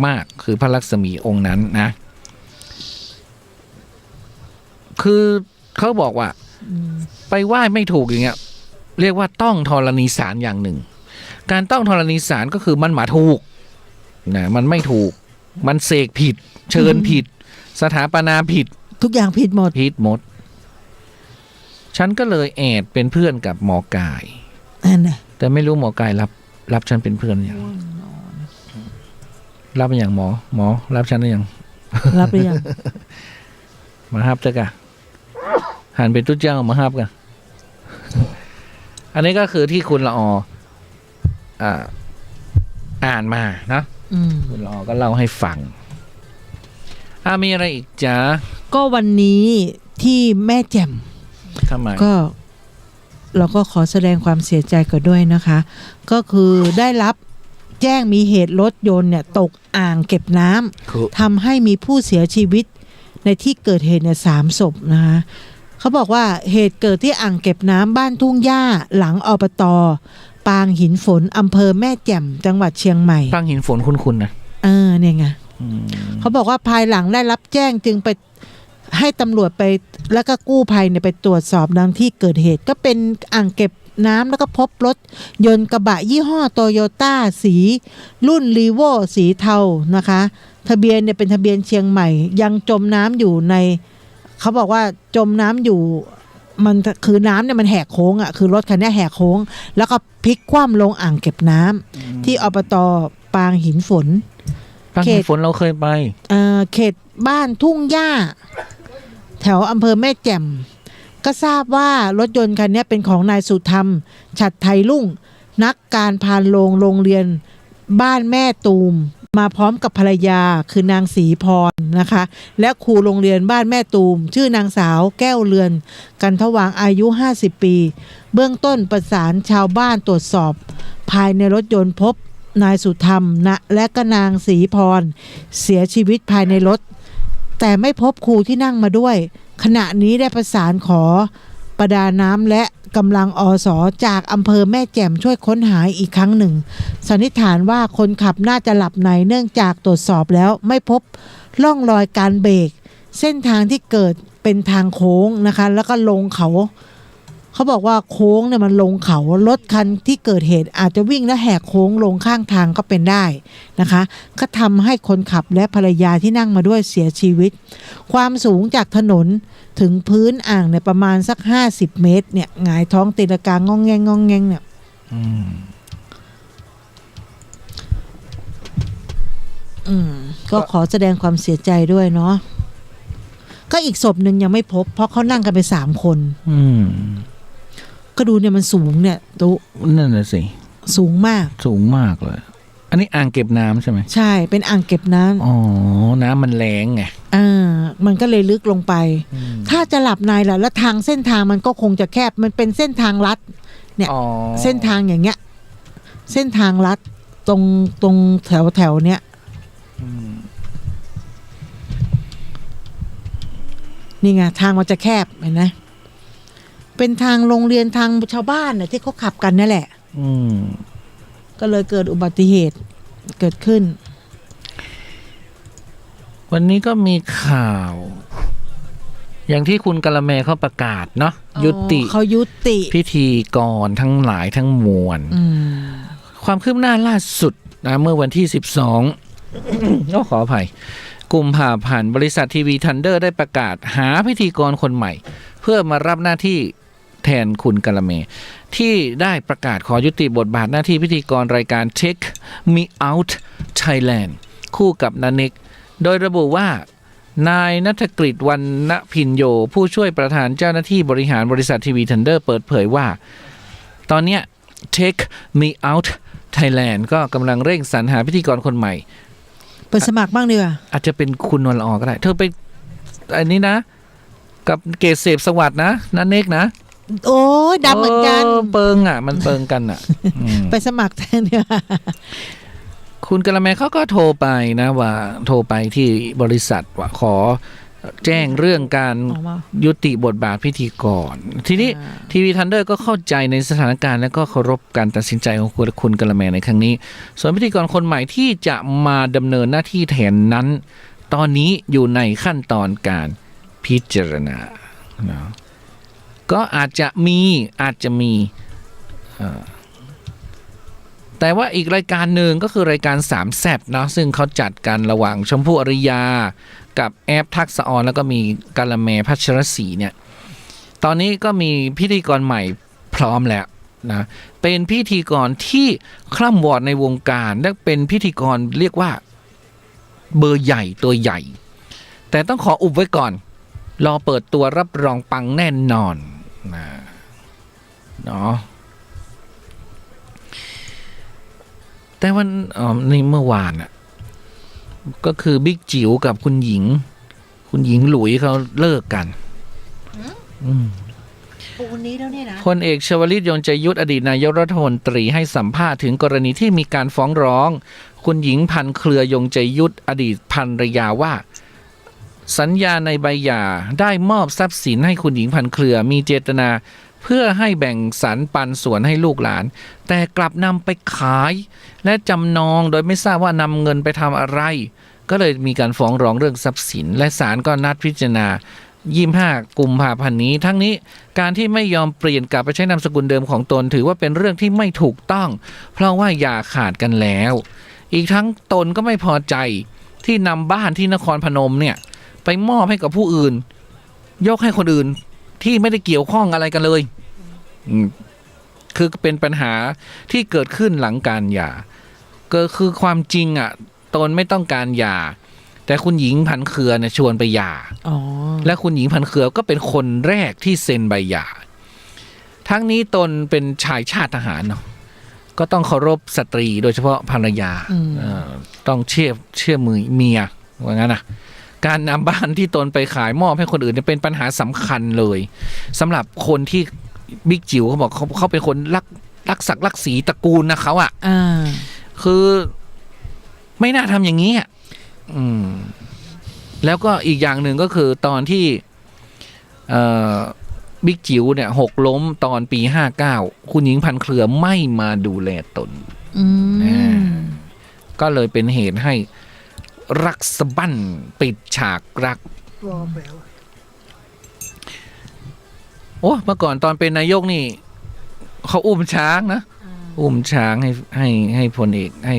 มากๆคือพระลักษมีองค์นั้นนะคือเขาบอกว่าไปไหว้ไม่ถูกอย่างเงี้ยเรียกว่าต้องธรณีสารอย่างหนึ่งการต้องธรณีสารก็คือมันหมาถูกนะมันไม่ถูกมันเสกผิดเชิญผิดสถาปนาผิดทุกอย่างผิดหมดฉันก็เลยแอบเป็นเพื่อนกับหมอกายแต่ไม่รู้หมอกายรับฉันเป็นเพื่อนอย่างรับอย่างหมอรับฉันได้ยังรับหรือยังมาฮับจ้ะกะหันเป็นตุ๊ดเจ้ามาฮับกันอันนี้ก็คือที่คุณละออ่านมานะคุณละอก็เล่าให้ฟังมีอะไรอีกจ๊ะก็วันนี้ที่แม่แจ่มก็เราก็ขอแสดงความเสียใจกันด้วยนะคะก็คือได้รับแจ้งมีเหตุรถยนต์เนี่ยตกอ่างเก็บน้ำทำให้มีผู้เสียชีวิตในที่เกิดเหตุเนี่ย3 ศพนะคะเขาบอกว่าเหตุเกิดที่อ่างเก็บน้ำบ้านทุ่งหญ้าหลังอบต.ปางหินฝนอำเภอแม่แจ่มจังหวัดเชียงใหม่ปางหินฝนคุ้นๆนะเนี่ยไงเขาบอกว่าภายหลังได้รับแจ้งจึงไปให้ตำรวจไปแล้วก็กู้ภัยเนี่ยไปตรวจสอบดังที่เกิดเหตุก็เป็นอ่างเก็บน้ำแล้วก็พบรถยนต์กระบะยี่ห้อโตโยต้าสีรุ่นลีโวสีเทานะคะทะเบียนเนี่ยเป็นทะเบียนเชียงใหม่ยังจมน้ำอยู่ในเขาบอกว่าจมน้ำอยู่มันคือน้ำเนี่ยมันแหกโค้งอ่ะคือรถคันนี้แหกโค้งแล้วก็พลิกคว่ำลงอ่างเก็บน้ำที่อบต.ปางหินฝนปางหินฝนเราเคยไปเขตบ้านทุ่งหญ้าแถวอำเภอแม่แจ่มก็ทราบว่ารถยนต์คันนี้เป็นของนายสุธรรมฉัตรไทยลุ่งนักการพานโรงเรียนบ้านแม่ตูมมาพร้อมกับภรรยาคือนางศรีพรนะคะและครูโรงเรียนบ้านแม่ตูมชื่อนางสาวแก้วเรือนกันทวางอายุ50 ปีเบื้องต้นประสานชาวบ้านตรวจสอบภายในรถยนต์พบนายสุธรรมและก็นางศรีพรเสียชีวิตภายในรถแต่ไม่พบครูที่นั่งมาด้วยขณะนี้ได้ประสานขอประดาน้ำและกำลังอส.จากอำเภอแม่แจ่มช่วยค้นหาอีกครั้งหนึ่งสันนิษฐานว่าคนขับน่าจะหลับในเนื่องจากตรวจสอบแล้วไม่พบร่องรอยการเบรกเส้นทางที่เกิดเป็นทางโค้งนะคะแล้วก็ลงเขา เขาบอกว่าโค้งเนี่ยมันลงเขารถคันที่เกิดเหตุอาจจะวิ่งและแหกโค้งลงข้างทางก็เป็นได้นะคะก็ทำให้คนขับและภรรยาที่นั่งมาด้วยเสียชีวิตความสูงจากถนนถึงพื้นอ่างเนี่ยประมาณสัก50 เมตรเนี่ยหงายท้องตีลังกางองแงงงองแงงเนี่ยก็ขอแสดงความเสียใจด้วยเนาะก็อีกศพหนึ่งยังไม่พบเพราะเขานั่งกันไป3 คนก็ดูเนี่ยมันสูงเนี่ยตุ๊นั่นน่ะสิสูงมากเลยอันนี้อ่างเก็บน้ำใช่ไหมใช่เป็นอ่างเก็บน้ำอ๋อน้ำมันแรงไงมันก็เลยลึกลงไปถ้าจะหลับในล่ะแล้วทางเส้นทางมันก็คงจะแคบมันเป็นเส้นทางลัดเนี่ยเส้นทางอย่างเงี้ยเส้นทางลัดตรงแถวเนี้ยนี่ไงทางมันจะแคบเห็นไหมเป็นทางโรงเรียนทางชาวบ้านน่ะที่เขาขับกันนั่นแหละก็เลยเกิดอุบัติเหตุเกิดขึ้นวันนี้ก็มีข่าว อย่างที่คุณกะละแมเขาประกาศเนาะเขายุติพิธีกรทั้งหลายทั้งมวลความคืบหน้าล่าสุดนะเมื่อวันที่12ก็ขออภัยกุมภาพันธ์บริษัททีวีทันเดอร์ได้ประกาศหาพิธีกรคนใหม่เพื่อมารับหน้าที่แทนคุณกะละแมที่ได้ประกาศขอยุติบทบาทหน้าที่พิธีกรรายการ Take Me Out Thailand คู่กับณเนกโดยระบุว่านายณัฐกฤษ วรรณพินโยผู้ช่วยประธานเจ้าหน้าที่บริหารบริษัททีวีทันเดอร์เปิดเผยว่าตอนนี้ Take Me Out Thailand ก็กำลังเร่งสรรหาพิธีกรคนใหม่เปิดสมัครบ้างดีกว่าอาจจะเป็นคุณนวลอก็ได้เธอไปอันนี้นะกับเกษเสพสวัสดิ์นะณเนกนะโอ้ยดำเหมือนกันเปิงอ่ะมันเปิงกันอ่ะไปสมัครแทนเนี่ยคุณกะละแมเขาก็โทรไปนะว่าโทรไปที่บริษัทว่าขอแจ้งเรื่องการยุติบทบาทพิธีกรทีนี้ทีวีทันเดอร์ก็เข้าใจในสถานการณ์และก็เคารพการตัดสินใจของคุณกะละแมในครั้งนี้ส่วนพิธีกรคนใหม่ที่จะมาดำเนินหน้าที่แทนนั้นตอนนี้อยู่ในขั้นตอนการพิจารณาก็อาจจะมีแต่ว่าอีกรายการหนึ่งก็คือรายการ3แซ่บเนาะซึ่งเขาจัดกันระหว่างชมพู่อริยากับแอฟทักษะออนแล้วก็มีกะละแมพัชรศรีเนี่ยตอนนี้ก็มีพิธีกรใหม่พร้อมแล้วนะเป็นพิธีกรที่คร่ำวอดในวงการและเป็นพิธีกรเรียกว่าเบอร์ใหญ่ตัวใหญ่แต่ต้องขออุบไว้ก่อนรอเปิดตัวรับรองปังแน่นอนนะเนาะแต่วันในเมื่อวานอ่ะก็คือบิ๊กจิ๋วกับคุณหญิงหลุยเขาเลิกกันวันนี้แล้วเนี่ยนะพลเอกชวลิตยงใจยุทธอดีตนายกรัฐมนตรีให้สัมภาษณ์ถึงกรณีที่มีการฟ้องร้องคุณหญิงพันเครือยงใจยุทธอดีตภรรยาว่าสัญญาในใบหย่าได้มอบทรัพย์สินให้คุณหญิงพันเครือมีเจตนาเพื่อให้แบ่งสรรปันส่วนให้ลูกหลานแต่กลับนำไปขายและจำนองโดยไม่ทราบว่านำเงินไปทำอะไรก็เลยมีการฟ้องร้องเรื่องทรัพย์สินและศาลก็นัดพิจารณา25 กุมภาพันธ์นี้ทั้งนี้การที่ไม่ยอมเปลี่ยนกลับไปใช้นามสกุลเดิมของตนถือว่าเป็นเรื่องที่ไม่ถูกต้องเพราะว่าอย่าขาดกันแล้วอีกทั้งตนก็ไม่พอใจที่นำบ้านที่นครพนมเนี่ยไปมอบให้กับผู้อื่นยกให้คนอื่นที่ไม่ได้เกี่ยวข้องอะไรกันเลยคือเป็นปัญหาที่เกิดขึ้นหลังการหย่าก็คือความจริงอ่ะตนไม่ต้องการหย่าแต่คุณหญิงพันเครือเนี่ยชวนไปหย่าและคุณหญิงพันเครือก็เป็นคนแรกที่เซ็นใบหย่าทั้งนี้ตนเป็นชายชาติทหารเนาะก็ต้องเคารพสตรีโดยเฉพาะภรรยาต้องเชื่อมือเมียว่างั้นนะการนำบ้านที่ตนไปขายมอบให้คนอื่นเป็นปัญหาสำคัญเลยสำหรับคนที่บิ๊กจิ๋วเขาบอกเขาเป็นคนรักศักดิ์รักศรีตระกูลนะเขาอ่ะคือไม่น่าทำอย่างนี้แล้วก็อีกอย่างหนึ่งก็คือตอนที่บิ๊กจิ๋วเนี่ยหกล้มตอนปี59คุณหญิงพันเครือไม่มาดูแลตนก็เลยเป็นเหตุให้รักสะบั้นปิดฉากรัก โอ้เมื่อก่อนตอนเป็นนายกนี่เขาอุ้มช้างนะอุ้มช้างให้พลเอกให้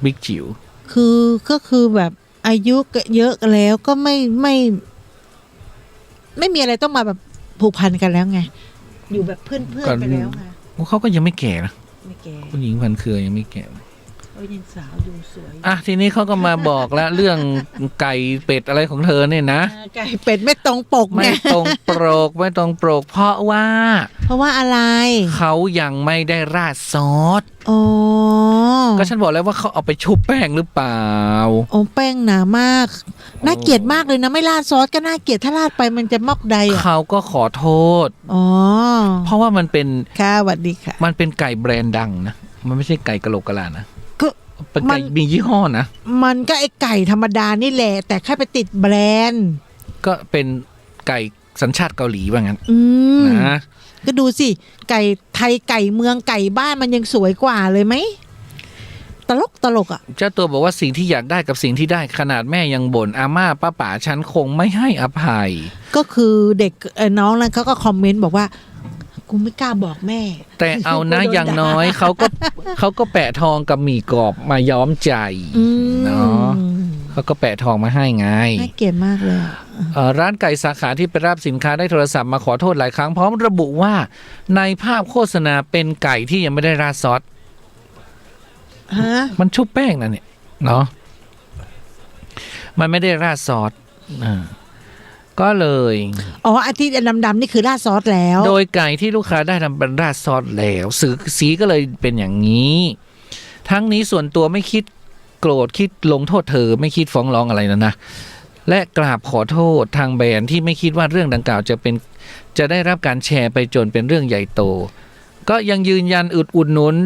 บิ๊กจิ๋ว คือก็คือแบบอายุเยอะแล้วก็ไม่มีอะไรต้องมาแบบผูกพันกันแล้วไงอยู่แบบเพื่อนไปแล้วไง เขาก็ยังไม่แก่นะ ไม่แก่ ผู้หญิงพันเครือยังไม่แก่ ยังสาวอยู่สวย อ่ะทีนี้เขาก็มาบอกแล้ว เรื่องไก่เป็ดอะไรของเธอเนี่ยนะ ไก่เป็ดไม่ตรงปก ไม่ ไง ตรงปกไม่ตรงปกเพราะว่า เพราะว่าอะไร เขายังไม่ได้ราดซอส อ๋อ ก็ฉันบอกแล้วว่าเขาเอาไปชุบแป้งหรือเปล่า โอ้แป้งหนามากน่าเกลียดมากเลยนะไม่ราดซอสก็น่าเกลียดถ้าราดไปมันจะมอกใดอ่ะ เขาก็ขอโทษ อ๋อ เพราะว่ามันเป็น ค่ะสวัสดีค่ะ มันเป็นไก่แบรนด์ดังนะมันไม่ใช่ไก่กะโหลกกะลานะ ก็ เป็นไก่มียี่ห้อนะ มันก็ไอไก่ธรรมดานี่แหละแต่แค่ไปติดแบรนด์ ก็เป็นไก่สัญชาติเกาหลีว่างั้น นะ ก็ดูสิไก่ไทยไก่เมืองไก่บ้านมันยังสวยกว่าเลยไหมตลกอ่ะ เจ้าตัวบอกว่าสิ่งที่อยากได้กับสิ่งที่ได้ขนาดแม่ยังบ่นอาม่าป้าป๋าฉันคงไม่ให้อภัย ก็คือเด็กน้องนั้นเขาก็คอมเมนต์บอกว่ากูไม่กล้าบอกแม่ แต่เอานะ โดนด่า อย่างน้อยเขาก็แปะทองกับหมี่กรอบมาย้อมใจ เนาะ เขาก็แปะทองมาให้ไง น่าเกลียดมากเลยอะ ร้านไก่สาขาที่ไปรับสินค้าได้โทรศัพท์มาขอโทษหลายครั้งพร้อมระบุว่าในภาพโฆษณาเป็นไก่ที่ยังไม่ได้ราดซอส ฮะ มันชุบแป้งนะเนี่ยเนาะมันไม่ได้ราดซอสก็เลย อ๋ออาทิตย์ดำๆนี่คือราดซอสแล้ว โดยไก่ที่ลูกค้าได้ทำเป็นราดซอสแล้วสีก็เลยเป็นอย่างนี้ ทั้งนี้ส่วนตัวไม่คิดโกรธคิดลงโทษเธอไม่คิดฟ้องร้องอะไรนะและกราบขอโทษทางแบรนด์ที่ไม่คิดว่าเรื่องดังกล่าวจะได้รับการแชร์ไปจนเป็นเรื่องใหญ่โต ก็ยังยืนยันอุดหนุน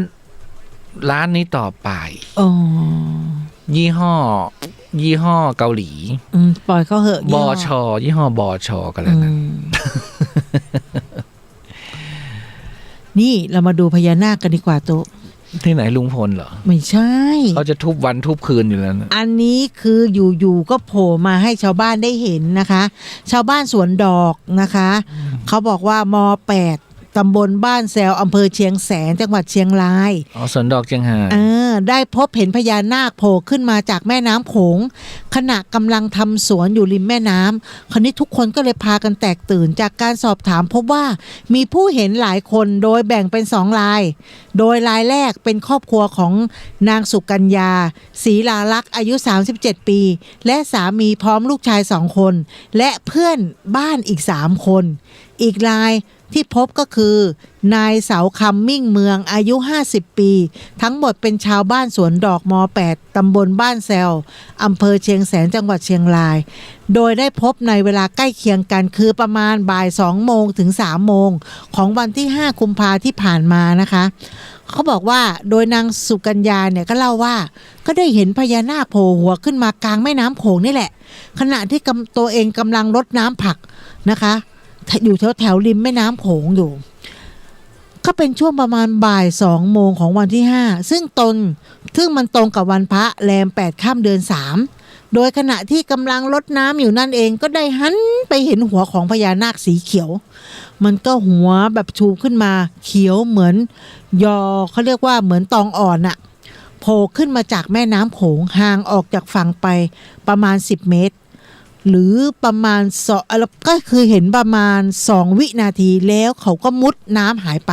ร้านนี้ต่อไป อ๋อ ยี่ห้อเกาหลี ปล่อยเขาเหอะ บอชอยี่ห้อบอชอกันแล้วนะ นี่เรามาดูพญานาคกันดีกว่าโต ที่ไหนลุงพลเหรอ ไม่ใช่ เขาจะทุบวันทุบคืนอยู่แล้วนะ อันนี้คืออยู่ๆก็โผล่มาให้ชาวบ้านได้เห็นนะคะ ชาวบ้านสวนดอกนะคะ เขาบอกว่าม8ตำบลบ้านแซวอำเภอเชียงแสนจังหวัดเชียงราย อ๋อสวนดอกเชียงหาย ได้พบเห็นพญานาคโผล่ขึ้นมาจากแม่น้ำโขงขณะกำลังทำสวนอยู่ริมแม่น้ำคราวนี้ทุกคนก็เลยพากันแตกตื่นจากการสอบถามพบว่ามีผู้เห็นหลายคนโดยแบ่งเป็น2รายโดยรายแรกเป็นครอบครัวของนางสุกัญญาศรีลาลักษณ์อายุ37ปีและสามีพร้อมลูกชาย2คนและเพื่อนบ้านอีก3คนอีกรายที่พบก็คือนายเสาคำมิ่งเมืองอายุ50ปีทั้งหมดเป็นชาวบ้านสวนดอกม8ตำบลบ้านแซวอำเภอเชียงแสนจังหวัดเชียงรายโดยได้พบในเวลาใกล้เคียงกันคือประมาณบ่าย2โมงถึง3โมงของวันที่5กุมภาที่ผ่านมานะคะเขาบอกว่าโดยนางสุกัญญาเนี่ยก็เล่าว่าก็ได้เห็นพญานาคโผล่หัวขึ้นมากลางแม่น้ำโขงนี่แหละขณะที่ตัวเองกำลังรดน้ำผักนะคะอยู่แถวริมแม่น้ำโขงอยู่ก็เป็นช่วงประมาณบ่าย2โมงของวันที่5ซึ่งมันตรงกับวันพระแรม8ค่ำเดือน3โดยขณะที่กำลังรดน้ำอยู่นั่นเองก็ได้หันไปเห็นหัวของพญานาคสีเขียวมันก็หัวแบบชูขึ้นมาเขียวเหมือนเขาเรียกว่าเหมือนตองอ่อนอะโผล่ขึ้นมาจากแม่น้ำโขงห่างออกจากฝั่งไปประมาณ10เมตรหรือประมาณก็คือเห็นประมาณ2วินาทีแล้วเขาก็มุดน้ำหายไป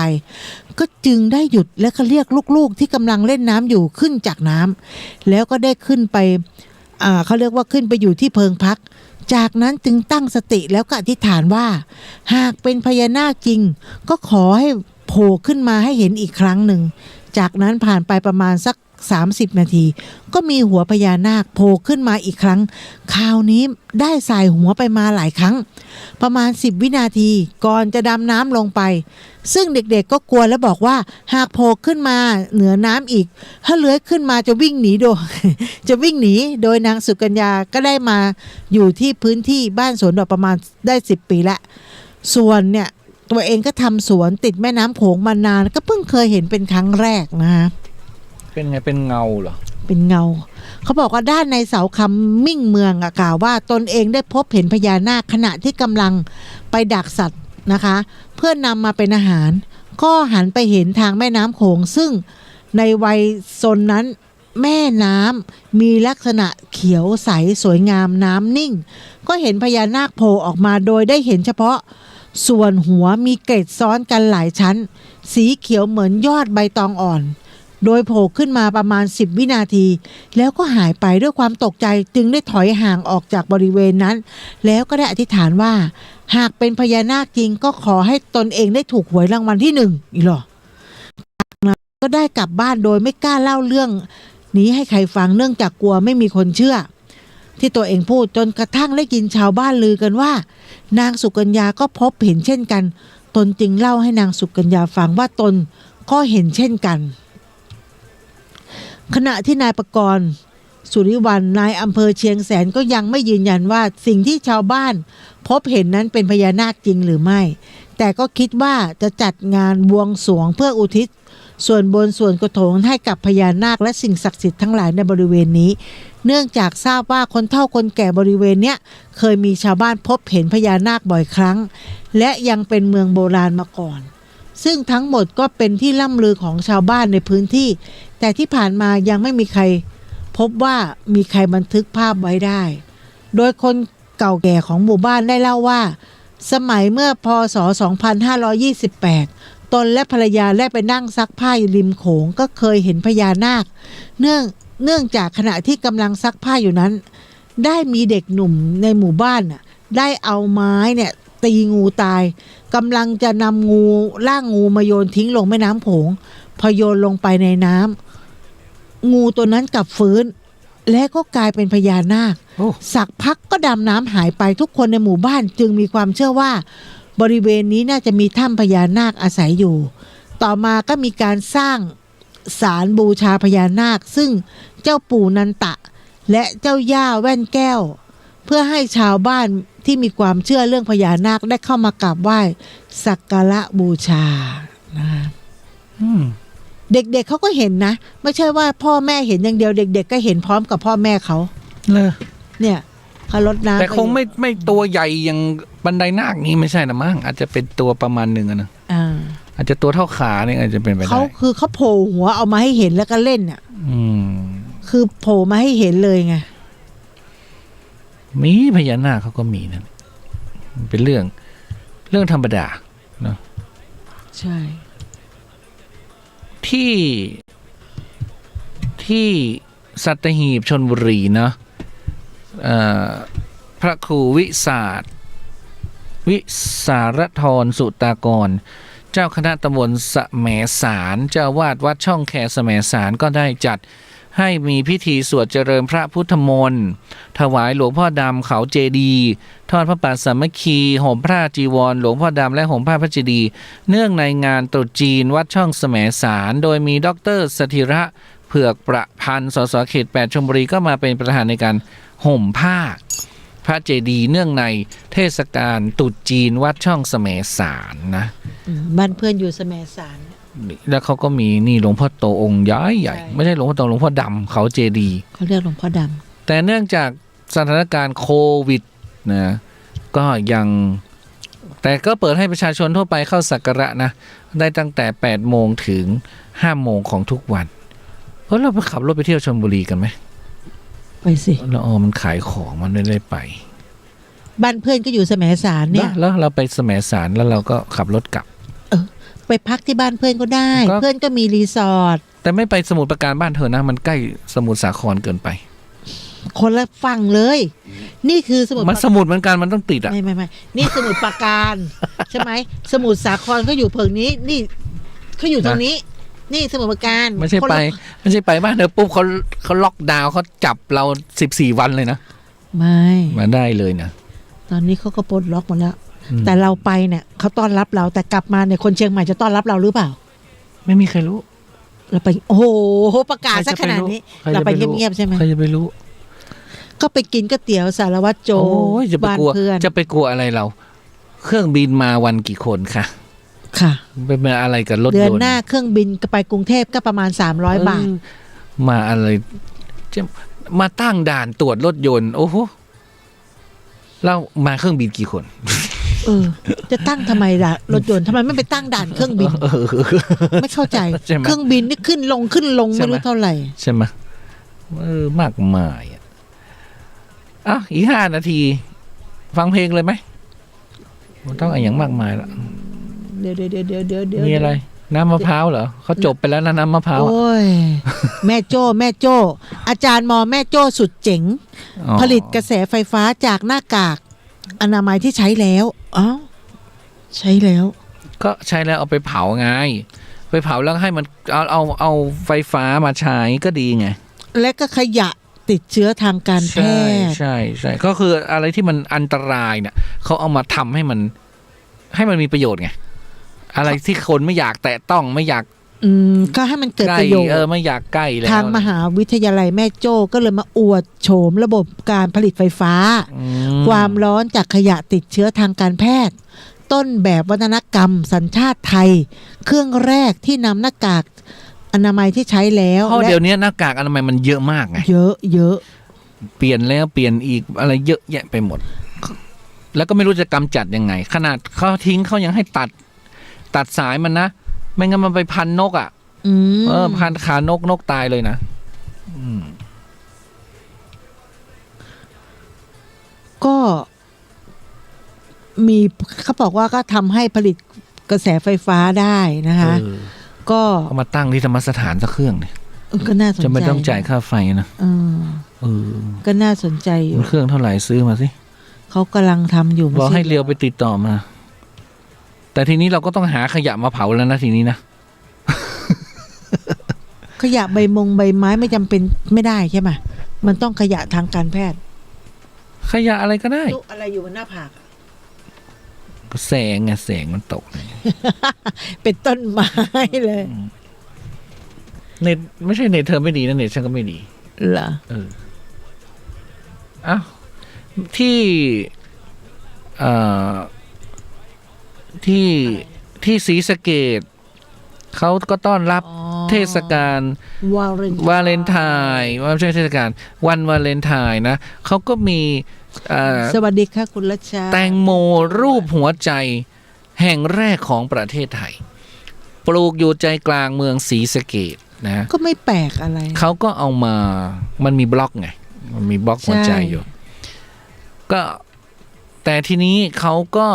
ก็จึงได้หยุดและก็เรียกลูกๆที่กำลังเล่นน้ำอยู่ขึ้นจากน้ำแล้วก็ได้ขึ้นไปเขาเรียกว่าขึ้นไปอยู่ที่เพิงพักจากนั้นจึงตั้งสติแล้วก็อธิษฐานว่าหากเป็นพญานาคจริงก็ขอให้โผล่ขึ้นมาให้เห็นอีกครั้งหนึ่งจากนั้นผ่านไปประมาณสัก30นาทีก็มีหัวพญานาคโผล่ขึ้นมาอีกครั้งคราวนี้ได้สายหัวไปมาหลายครั้งประมาณ10วินาทีก่อนจะดำน้ำลงไปซึ่งเด็กๆก็กลัวและบอกว่าหากโผล่ขึ้นมาเหนือน้ำอีกถ้าเลื้อยขึ้นมาจะวิ่งหนี โดยนางสุกัญญาก็ได้มาอยู่ที่พื้นที่บ้านสวนดอกประมาณได้10ปีละส่วนเนี่ยตัวเองก็ทำสวนติดแม่น้ำโขงมานานก็เพิ่งเคยเห็นเป็นครั้งแรกนะฮะเป็นไงเป็นเงาเหรอเป็นเงาเขาบอกว่าด้านในเสาคำมิ่งเมืองกล่าวว่าตนเองได้พบเห็นพญานาคขณะที่กำลังไปดักสัตว์ นะคะ เพื่อนำมาเป็นอาหารก็หันไปเห็นทางแม่น้ำโขงซึ่งในวัยซนนั้นแม่น้ำมีลักษณะเขียวใสสวยงามน้ำนิ่งก็เห็นพญานาคโผล่ออกมาโดยได้เห็นเฉพาะส่วนหัวมีเกล็ดซ้อนกันหลายชั้นสีเขียวเหมือนยอดใบตองอ่อนโดยโผล่ขึ้นมาประมาณ10วินาทีแล้วก็หายไปด้วยความตกใจจึงได้ถอยห่างออกจากบริเวณนั้นแล้วก็ได้อธิษฐานว่าหากเป็นพญานาคจริงก็ขอให้ตนเองได้ถูกหวยรางวัลที่1อีกหรอจากนั้นก็ได้กลับบ้านโดยไม่กล้าเล่าเรื่องนี้ให้ใครฟังเนื่องจากกลัวไม่มีคนเชื่อที่ตัวเองพูดจนกระทั่งได้ยินชาวบ้านลือกันว่านางสุกัญญาก็พบเห็นเช่นกันตนจึงเล่าให้นางสุกัญญาฟังว่าตนก็เห็นเช่นกันขณะที่นายประกรณ์สุริวัลนายอำเภอเชียงแสนก็ยังไม่ยืนยันว่าสิ่งที่ชาวบ้านพบเห็นนั้นเป็นพญานาคจริงหรือไม่แต่ก็คิดว่าจะจัดงานบวงสรวงเพื่ออุทิศส่วนบนส่วนกระโถนให้กับพญานาคและสิ่งศักดิ์สิทธิ์ทั้งหลายในบริเวณนี้เนื่องจากทราบว่าคนเฒ่าคนแก่บริเวณเนี้ยเคยมีชาวบ้านพบเห็นพญานาคบ่อยครั้งและยังเป็นเมืองโบราณมาก่อนซึ่งทั้งหมดก็เป็นที่ล่ำลือของชาวบ้านในพื้นที่แต่ที่ผ่านมายังไม่มีใครพบว่ามีใครบันทึกภาพไว้ได้โดยคนเก่าแก่ของหมู่บ้านได้เล่าว่าสมัยเมื่อพ.ศ. 2528ตนและภรรยาได้ไปนั่งซักผ้าอยู่ริมโขงก็เคยเห็นพญานาคเนื่องจากขณะที่กำลังซักผ้าอยู่นั้นได้มีเด็กหนุ่มในหมู่บ้านได้เอาไม้เนี่ยตีงูตายกำลังจะนำงูล่างงูมาโยนทิ้งลงแม่น้ำโขงพอโยนลงไปในน้ำงูตัวนั้นกลับฟื้นและก็กลายเป็นพญานาคสักพักก็ดำน้ำหายไปทุกคนในหมู่บ้านจึงมีความเชื่อว่าบริเวณนี้น่าจะมีถ้ำพญานาคอาศัยอยู่ต่อมาก็มีการสร้างศาลบูชาพญานาคซึ่งเจ้าปู่นันตะและเจ้าย่าแว่นแก้วเพื่อให้ชาวบ้านที่มีความเชื่อเรื่องพญานาคได้เข้ามากราบไหว้สักการะบูชานะคะเด็กๆเขาก็เห็นนะไม่ใช่ว่าพ่อแม่เห็นอย่างเดียวเด็กๆก็เห็นพร้อมกับพ่อแม่เขาเลยเนี่ยเขารดน้ำแต่คงไม่ตัวใหญ่อย่างบันไดนาคนี้ไม่ใช่นะมั้งอาจจะเป็นตัวประมาณหนึ่งนะอาจจะตัวเท่าขาเนี่ยอาจจะเป็นไปได้เขาโผล่หัวเอามาให้เห็นแล้วก็เล่นอ่ะคือโผล่มาให้เห็นเลยไงมีพญานาคเขาก็มีนะเป็นเรื่องธรรมดาเนาะใช่ที่สัตหีบชลบุรีเนาะพระครูวิสารธรสุตากรเจ้าคณะตำบลสะแหมสารเจ้าวาดวัดช่องแคสะแหมสารก็ได้จัดให้มีพิธีสวดเจริญพระพุทธมนต์ถวายหลวงพ่อดำเขาเจดีย์ทอดพระป่าสามัคคีห่มผ้าจีวรหลวงพ่อดำและห่มผ้าพระเจดีย์เนื่องในงานตรุษจีนวัดช่องแสมสารโดยมีดร.สถิระเผือกประพันธ์สสเขต8ชลบุรีก็มาเป็นประธานในการห่มผ้าพระเจดีย์เนื่องในเทศกาลตรุษจีนวัดช่องแสมสารนะบ้านเพื่อนอยู่แสมสารแล้วเขาก็มีนี่หลวงพ่อโตองค์ใหญ่ไม่ใช่หลวงพ่อโตหลวงพ่อดำเขาเจดีย์เขาเรียกหลวงพ่อดำแต่เนื่องจากสถานการณ์โควิดนะก็ยังแต่ก็เปิดให้ประชาชนทั่วไปเข้าสักการะนะได้ตั้งแต่8โมงถึง5โมงของทุกวันเราไปขับรถไปเที่ยวชลบุรีกันไหมไปสิแล้วมันขายของมันไม่ได้ไปบ้านเพื่อนก็อยู่แสมสารเนี่ยแล้วเราไปแสมสารแล้วเราก็ขับรถกลับไปพักที่บ้านเพื่อนก็ได้เพื่อนก็มีรีสอร์ทแต่ไม่ไปสมุทรปราการบ้านเธอนะมันใกล้สมุทรสาครเกินไปคนละฝั่งเลยนี่คือสมุทรมันสมุทรเหมือนกันมันต้องติดอ่ะไม่นี่สมุทรปราการใช่ไหมสมุทรสาครก็อยู่เพิงนี้นี่เขาอยู่ตรงนี้นี่สมุทรปราการไม่ใช่ไปบ้านเธอปุ๊บเขาล็อกดาวน์เขาจับเรา14วันเลยนะไม่มาได้เลยนะตอนนี้เขาก็ปลดล็อกหมดแล้วแต่เราไปเนี่ยเขาต้อนรับเราแต่กลับมาเนี่ยคนเชียงใหม่จะต้อนรับเราหรือเปล่าไม่มีใครรู้เราไปโอ้โหประกาศซะขนาดนี้เราไปเงียบๆใช่ไหมใครจะไปรู้ก็ไปกินก๋วยเตี๋ยวสารวัตรโจบ้านเพื่อนจะไปกลัวอะไรเราเครื่องบินมาวันกี่คนคะค่ะเป็นอะไรกับรถยนต์เดือนหน้าเครื่องบินไปกรุงเทพก็ประมาณ300 บาทมาอะไรจะมาตั้งด่านตรวจรถยนต์โอ้โหเรามาเครื่องบินกี่คน จะตั้งทำไมล่ะรถยนต์ทำไมไม่ไปตั้งด่านเครื่องบินไม่เข้าใจ ใช่ไหม เครื่องบินนี่ขึ้นลง ใช่ ไม่ ไหม รู้เท่าไหร่ ใช่ไหมมากมายอ่ะอีก5 นาที ฟังเพลงเลยไหมมันต้องอะไรอย่างมากมายละ เดี๋ยวมีอะไร น้ำมะพร้าวเหรอเขาจบไปแล้วนะน้ำมะพร้าวอะ โอ้ย แม่โจ้อาจารย์มอแม่โจ้สุดเจ๋ง อ๋อ ผลิตกระแสไฟฟ้าจากหน้ากากอนามัยที่ใช้แล้วอ้าวใช้แล้ว ก็ใช้แล้วเอาไปเผาไง ไปเผาแล้วให้มันเอาไฟฟ้ามาใช้ก็ดีไง และก็ขยะติดเชื้อทางการแพทย์ ใช่ก็คืออะไรที่มันอันตรายเนี่ยเขาเอามาทำให้มันมีประโยชน์ไงอะไรที่คนไม่อยากแตะต้องไม่อยาก ก็ให้มันเกิด ใกล้ ประโยชน์ ไม่อยากใกล้แล้ว ทางมหาวิทยาลัยแม่โจ้ก็เลยมาอวดโฉมระบบการผลิตไฟฟ้า อืม ความร้อนจากขยะติดเชื้อทางการแพทย์ ต้นแบบวัฒนกรรมสัญชาติไทย เครื่องแรกที่นำหน้ากากอนามัยที่ใช้แล้ว เพราะ และ เดี๋ยวนี้หน้ากากอนามัยมันเยอะมากไง เยอะ เปลี่ยนแล้วเปลี่ยนอีกอะไรเยอะแยะไปหมด แล้วก็ไม่รู้จะกำจัดยังไง ขนาดเขาทิ้งเขายังให้ตัดสายมันนะไม่งั้นมันไปพันนกอ่ะ พันขานกตายเลยนะก็มีเขาบอกว่าก็ทำให้ผลิตกระแสไฟฟ้าได้นะคะ ก็ เอามาตั้งที่ธรรมสถานสักเครื่องเนี่ย ก็น่าสนใจ จะไม่ต้องจ่ายค่าไฟนะ ก็น่าสนใจอยู่ เครื่องเท่าไหร่ซื้อมาสิ เขากำลังทำอยู่ บอกให้เรียวไปติดต่อมา แต่ทีนี้เราก็ต้องหาขยะมาเผาแล้วนะทีนี้นะ ขยะใบไม้ไม่จำเป็นไม่ได้ใช่ไหมมันต้องขยะทางการแพทย์ ขยะอะไรก็ได้ อะไรอยู่บนหน้าผาก แสงไงแสงมันตก เป็นต้นไม้เลย เน็ตไม่ใช่เน็ตเธอไม่ดีนะเน็ตฉันก็ไม่ดี เหรอ อ้าวที่ที่ศรีสะเกษเขาก็ต้อนรับเทศกาลวาเลนไทน์ว่าไม่ใช่เทศกาลวันวาเลนไทน์นะเขาก็มีสวัสดีค่ะคุณรัชชา แตงโมรูปหัวใจแห่งแรกของประเทศไทย ปลูกอยู่ใจกลางเมืองศรีสะเกษนะก็ไม่แปลกอะไรเขาก็เอามามันมีบล็อกไงมันมีบล็อกหัวใจอยู่ก็แต่ทีนี้เขาก็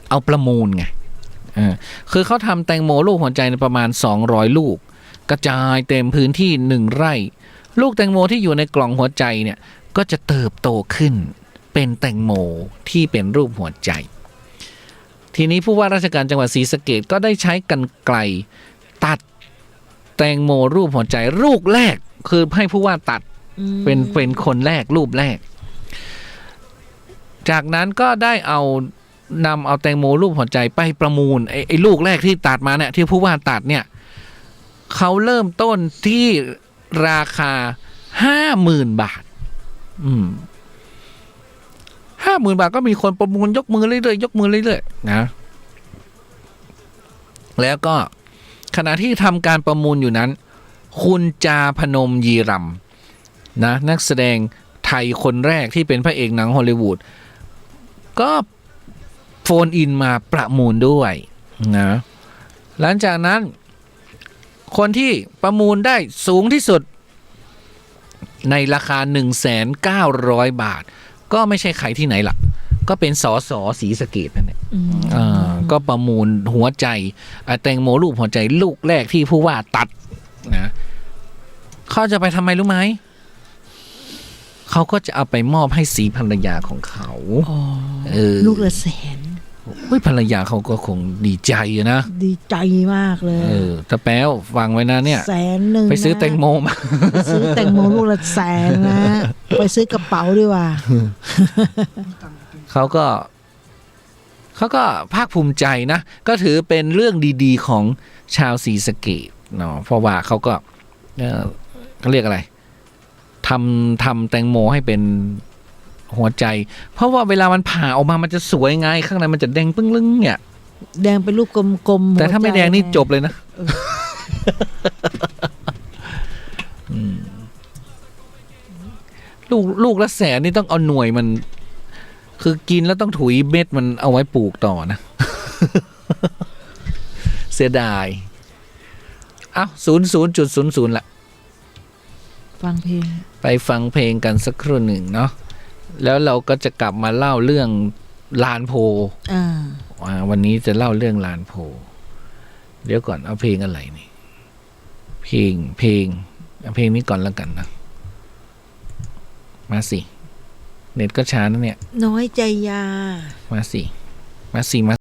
เอาประมูลไงคือเขาทำแตงโมลูกหัวใจในประมาณ200ลูกกระจายเต็มพื้นที่1ไร่ลูกแตงโมที่อยู่ในกล่องหัวใจเนี่ยก็จะเติบโตขึ้นเป็นแตงโมที่เป็นรูปหัวใจทีนี้ผู้ว่าราชการจังหวัดศรีสะเกษก็ได้ใช้กรรไกรตัดแตงโมรูปหัวใจลูกแรกคือให้ผู้ว่าตัดเป็นคนแรกรูปแรกจากนั้นก็ได้นำเอาแตงโมรูปหัวใจไปประมูลไอ้ลูกแรกที่ตัดมาเนี่ยที่ผู้ว่าตัดเนี่ยเขาเริ่มต้นที่ราคา 50,000 บาท50,000 บาทก็มีคนประมูลยกมือเรื่อยๆนะแล้วก็ขณะที่ทำการประมูลอยู่นั้นคุณจาพนมยีรำนะนักแสดงไทยคนแรกที่เป็นพระเอกหนังฮอลลีวูดก็โฟนอินมาประมูลด้วยนะหลังจากนั้นคนที่ประมูลได้สูงที่สุดในราคา 1,900 บาทก็ไม่ใช่ใครที่ไหนล่ะก็เป็นสส.ศรีสะเกษนั่นแหละก็ประมูลหัวใจแตงโมรูปหัวใจลูกแรกที่ผู้ว่าตัดนะเขาจะไปทำไมรู้ไหมเขาก็จะเอาไปมอบให้สีภรรยาของเขาลูกละแสนภรรยาเขาก็คงดีใจนะดีใจมากเลยตะแป๊วฟังไว้นะเนี่ย100,000ไปซื้อแตงโมมาซื้อแตงโมลูกละ100,000นะไปซื้อกระเป๋าดีกว่าเขาก็ภาคภูมิใจนะก็ถือเป็นเรื่องดีๆของชาวศรีสะเกษเนาะเพราะว่าเขาก็เขาเรียกอะไรทำแตงโมให้เป็นหัวใจเพราะว่าเวลามันผ่าออกมามันจะสวยไงข้างในมันจะแดงปึ้งลึงเนี่ยแดงเป็นลูกกลมๆแต่ถ้าไม่แดงนี่จบเลยนะลูกละแสนนี่ต้องเอาหน่วยมัน คือกินแล้วต้องถุยเม็ดมันเอาไว้ปลูกต่อนะ เสียดาย เอ้า00.00ละ ฟังเพลง ไปฟังเพลงกันสักครู่หนึ่งเนาะแล้วเราก็จะกลับมาเล่าเรื่องลานโพ วันนี้จะเล่าเรื่องลานโพ เดี๋ยวก่อนเอาเพลงอะไรนี่ เพลงเอาเพลงนี้ก่อนแล้วกันนะ มาสิ เน็ตก็ช้านะเนี่ย น้อยใจยา มาสิมา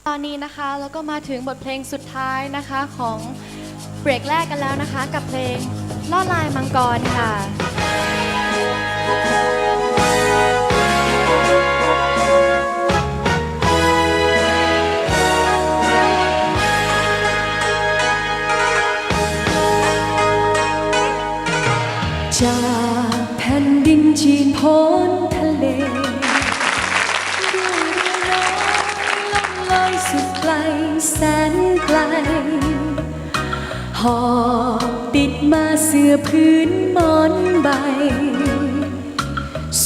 ตอนนี้นะคะแล้วก็มาถึงบทเพลงสุดท้ายนะคะของเบรกแรกกันแล้วนะคะกับเพลงลอดลายมังกรค่ะจากแผ่นดินจีนพ้นทะเลด้วยเรือน้อยล่องลอยสุดไกลแสนไกลหอบติดมาเสื้อพื้นหมอนใบ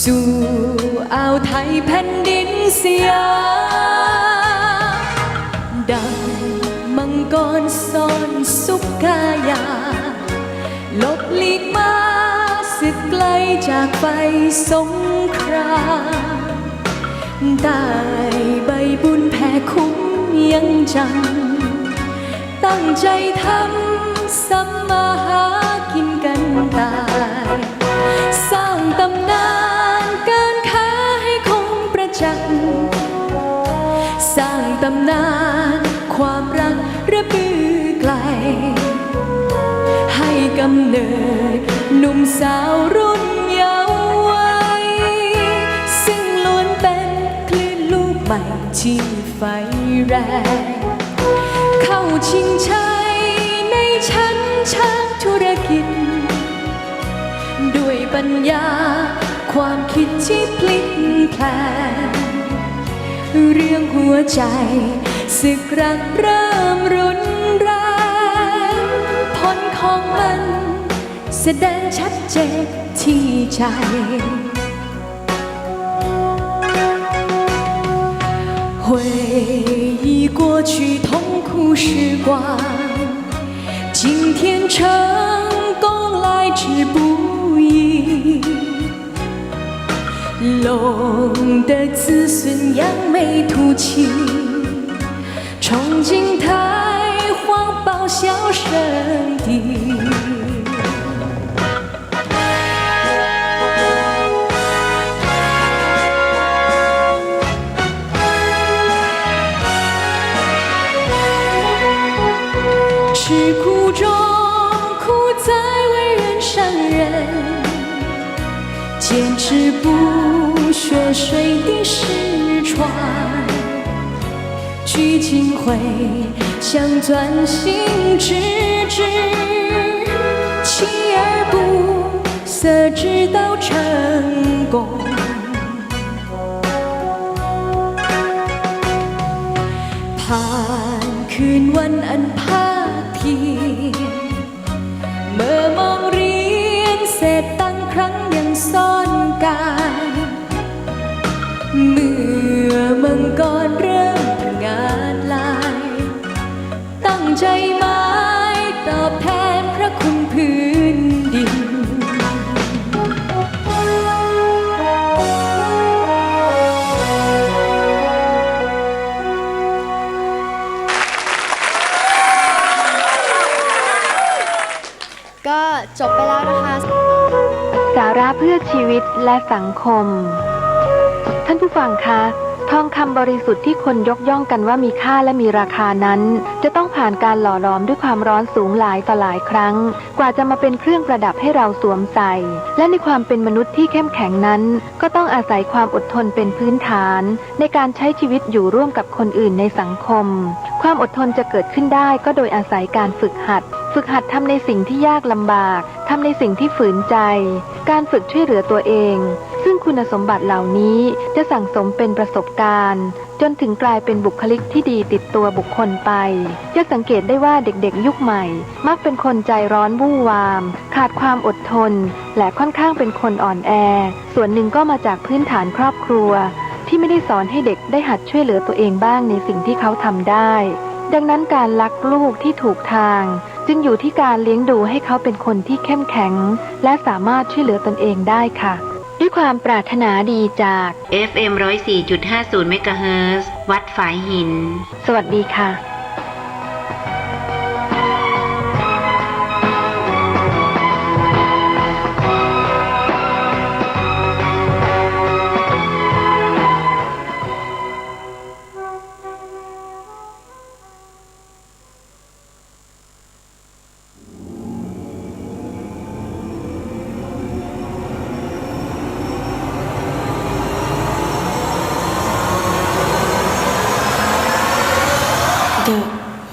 สู่อ่าวไทยแผ่นดินสยามดังมังกรซ่อนสุกกายาหลบหลีกมาสึกไกลจากไฟสงครามได้ใบบุญแผ่คุ้มยังจังตั้งใจทำสัมมาหากินกันตายสร้างตำนานการค้าให้คงประจักษ์สร้างตำนานความรักระบือไกลให้กำเนิดหนุ่มสาวรุ่นเยาว์วัยซึ่งล้วนเป็นคลื่นลูกใหม่ที่ไฟแรงเข้าชิงชัยในชั้นช่างธุรกิจด้วยปัญญาความคิดที่พลิกแพลงเรื่องหัวใจศึกรักเริ่มรุนแรงผลของมันแสดงชัดเจนที่ใจ回忆过去痛苦时光今天成功来之不易龙的子孙扬眉吐气冲进太皇报效圣地吃苦中苦在为人上人坚持不学水滴石穿聚精会想专心致志锲而不舍直到成功ผ่านคืนวันอันภาคเพียรเมื่อมองเรียนเศษตั้งครั้งยังซ่อนกายเมื่อมังกรเริ่มงานลายตั้งใจหมายตอบแทนพระคุณพื้นดินก็จบไปแล้วนะคะ สาระเพื่อชีวิตและสังคม ท่านผู้ฟังคะทองคำบริสุทธิ์ที่คนยกย่องกันว่ามีค่าและมีราคานั้น จะต้องผ่านการหล่อหลอมด้วยความร้อนสูงหลายต่อหลายครั้งกว่าจะมาเป็นเครื่องประดับให้เราสวมใส่และในความเป็นมนุษย์ที่เข้มแข็งนั้นก็ต้องอาศัยความอดทนเป็นพื้นฐานในการใช้ชีวิตอยู่ร่วมกับคนอื่นในสังคมความอดทนจะเกิดขึ้นได้ก็โดยอาศัยการฝึกหัดทำในสิ่งที่ยากลำบากทำในสิ่งที่ฝืนใจการฝึกช่วยเหลือตัวเองซึ่งคุณสมบัติเหล่านี้จะสั่งสมเป็นประสบการณ์จนถึงกลายเป็นบุคลิกที่ดีติดตัวบุคคลไปจะสังเกตได้ว่าเด็กๆยุคใหม่มักเป็นคนใจร้อนวู่วามขาดความอดทนและค่อนข้างเป็นคนอ่อนแอส่วนหนึ่งก็มาจากพื้นฐานครอบครัวที่ไม่ได้สอนให้เด็กได้หัดช่วยเหลือตัวเองบ้างในสิ่งที่เขาทำได้ดังนั้นการรักลูกที่ถูกทางจึงอยู่ที่การเลี้ยงดูให้เขาเป็นคนที่เข้มแข็งและสามารถช่วยเหลือตนเองได้ค่ะด้วยความปรารถนาดีจาก FM 104.50 เมกะเฮิรตซ์วัดฝายหินสวัสดีค่ะ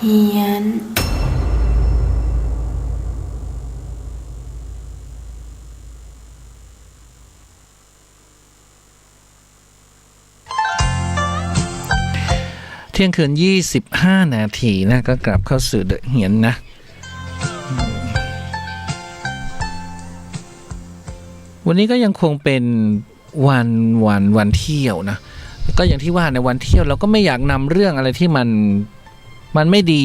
เฮียนเที่ยงคืน25 นาทีนะก็กลับเข้าสู่เดอะเหียนนะวันนี้ก็ยังคงเป็นวันเที่ยวนะก็อย่างที่ว่าในวันเที่ยวเราก็ไม่อยากนำเรื่องอะไรที่มันไม่ดี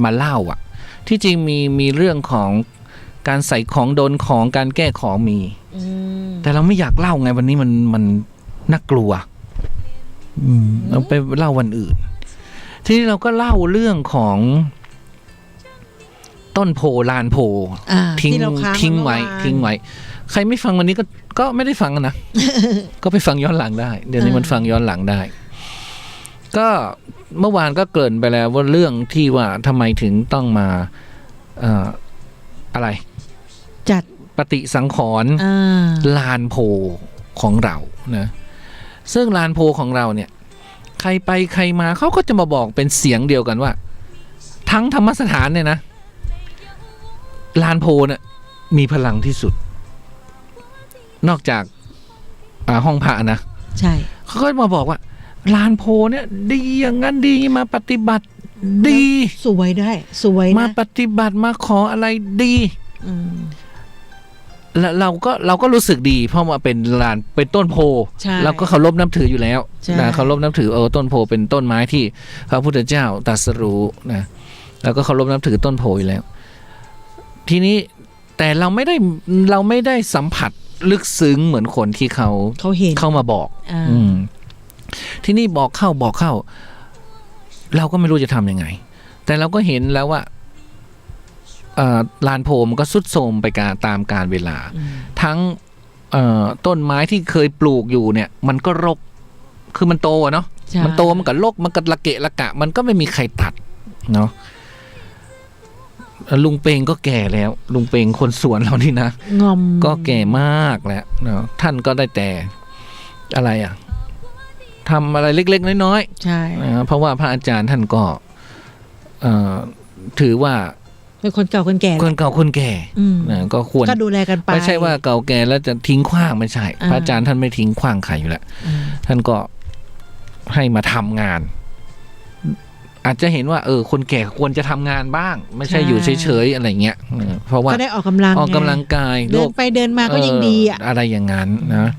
มาเล่าอ่ะที่จริงมีเรื่องของการใส่ของโดนของการแก้ของมีแต่เราไม่อยากเล่าไงวันนี้มันน่ากลัวเราไปเล่าวันอื่นทีนี้เราก็เล่าเรื่องของต้นโพลานโพทิ้งไว้ใครไม่ฟังวันนี้ก็ไม่ได้ฟังนะ ก็ไปฟังย้อนหลังได้เดี๋ยวนี้มันฟังย้อนหลังได้ก็เมื่อวานก็เกริ่นไปแล้วว่าเรื่องที่ว่าทำไมถึงต้องมาอะไรจัดปฏิสังขรณ์ลานโพของเรานะซึ่งลานโพของเราเนี่ยใครไปใครมาเขาก็จะมาบอกเป็นเสียงเดียวกันว่าทั้งธรรมสถานเนี่ยนะลานโพเนี่ยมีพลังที่สุดนอกจากห้องพระนะใช่เขาก็มาบอกว่าลานโพเนี่ยดีอย่างนั้นดีมาปฏิบัติดีสวยนะมาปฏิบัติมาขออะไรดีแล้วเราก็รู้สึกดีเพราะว่าเป็นลานเป็นต้นโพเราก็เคารพนับถืออยู่แล้วนะเคารพนับถือต้นโพเป็นต้นไม้ที่พระพุทธเจ้าตรัสรู้นะแล้วก็เคารพนับถือต้นโพอยู่แล้วทีนี้แต่เราไม่ได้สัมผัสลึกซึ้งเหมือนคนที่เขาเห็นเข้ามาบอกที่นี่บอกเข้าเราก็ไม่รู้จะทำยังไงแต่เราก็เห็นแล้วว่าลานโพมันก็ทรุดโทรมไปตามกาลเวลาทั้งต้นไม้ที่เคยปลูกอยู่เนี่ยมันก็รกคือมันโตเนาะมันโตมันก็รกมันก็ละเกะละกะมันก็ไม่มีใครตัดเนาะลุงเปงก็แก่แล้วลุงเปงคนสวนเรานี่นะก็แก่มากแล้วเนาะท่านก็ได้แต่อะไรทำอะไรเล็กๆน้อยๆใช่เพราะว่าพระอาจารย์ท่านก็ถือว่าเป็นคนเก่าคนแก่ก็ควรก็ดูแลกันไปไม่ใช่ว่าเก่าแก่แล้วจะทิ้งขว้างไม่ใช่พระอาจารย์ท่านไม่ทิ้งขว้างใครอยู่แล้วท่านก็ให้มาทำงานอาจจะเห็นว่าคนแก่ควรจะทำงานบ้างไม่ใช่อยู่เฉยๆอะไรเงี้ยเพราะว่าก็ได้ออกกำลังกายเดินไปเดินมาก็ยิ่งดีอะไรอย่างนั้นนะ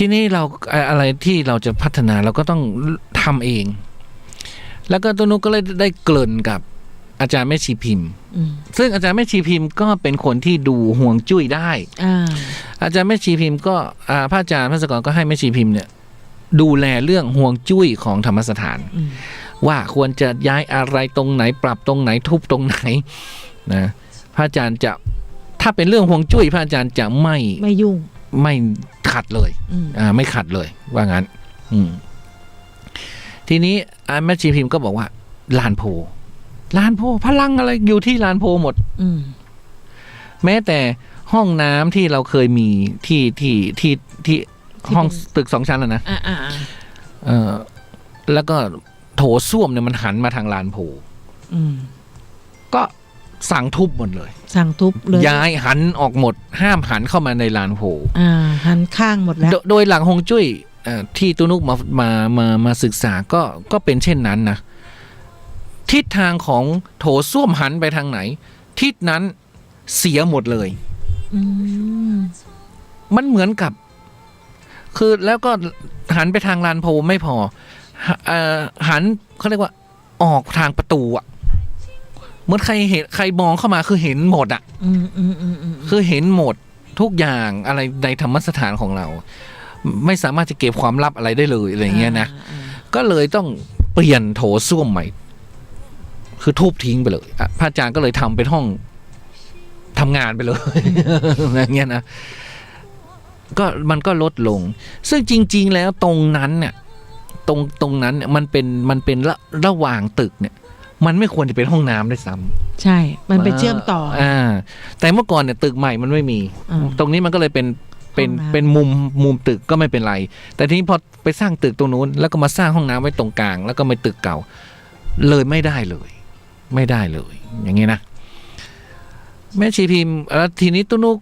ที่นี่เราอะไรที่เราจะพัฒนาเราก็ต้องทำเองแล้วก็ตัวนุกก็เลยได้เกริ่นกับอาจารย์แม่ชีพิมพ์ซึ่งอาจารย์แม่ชีพิมพ์ก็เป็นคนที่ดูห่วงจุ้ยได้อาจารย์แม่ชีพิมพ์ก็พระอาจารย์พระสกรก็ให้แม่ชีพิมพ์เนี่ยดูแลเรื่องห่วงจุ้ยของธรรมสถานว่าควรจะย้ายอะไรตรงไหนปรับตรงไหนทุบตรงไหนนะพระอาจารย์จะถ้าเป็นเรื่องห่วงจุ้ยพระอาจารย์จะไม่ยุ่งไม่ขัดเลยไม่ขัดเลยว่างั้นทีนี้แม่ชีพิมพ์ก็บอกว่าลานโพพลังอะไรอยู่ที่ลานโพหมดแม้แต่ห้องน้ำที่เราเคยมีที่ห้องตึก2 ชั้นนะแล้วก็โถส้วมเนี่ยมันหันมาทางลานโพก็สั่งทุบหมดเลยย้ายหันออกหมดห้ามหันเข้ามาในลานโพหันข้างหมดแล้วโดยหลังฮวงจุ้ยที่ตุนุกมาศึกษาก็เป็นเช่นนั้นนะทิศทางของโถส้วมหันไปทางไหนทิศนั้นเสียหมดเลยมันเหมือนกับคือแล้วก็หันไปทางลานโพไม่พอหันเขาเรียกว่าออกทางประตูเหมือนใครเห็นใครมองเข้ามาคือเห็นหมดคือเห็นหมดทุกอย่างอะไรในธรรมสถานของเราไม่สามารถจะเก็บความลับอะไรได้เลยอะไรเงี้ยนะก็เลยต้องเปลี่ยนโถส้วมใหม่คือทุบทิ้งไปเลยพระอาจารย์ก็เลยทำเป็นห้องทำงานไปเลยอย่างเงี้ยนะก็มันก็ลดลงซึ่งจริงๆแล้วตรงนั้นเนี่ยตรงนั้นเนี่ยมันเป็นระหว่างตึกเนี่ยมันไม่ควรจะเป็นห้องน้ำด้วยซ้ำใช่มันไปเชื่อมต่อแต่เมื่อก่อนเนี่ยตึกใหม่มันไม่มีตรงนี้มันก็เลยเป็นมุมตึกก็ไม่เป็นไรแต่ทีนี้พอไปสร้างตึกตรงนู้นแล้วก็มาสร้างห้องน้ำไว้ตรงกลางแล้วก็ไม่ตึกเก่า เลยไม่ได้เลย อย่างนี้นะแม่ชีพิมพ์แล้วทีนี้ตุ้นุก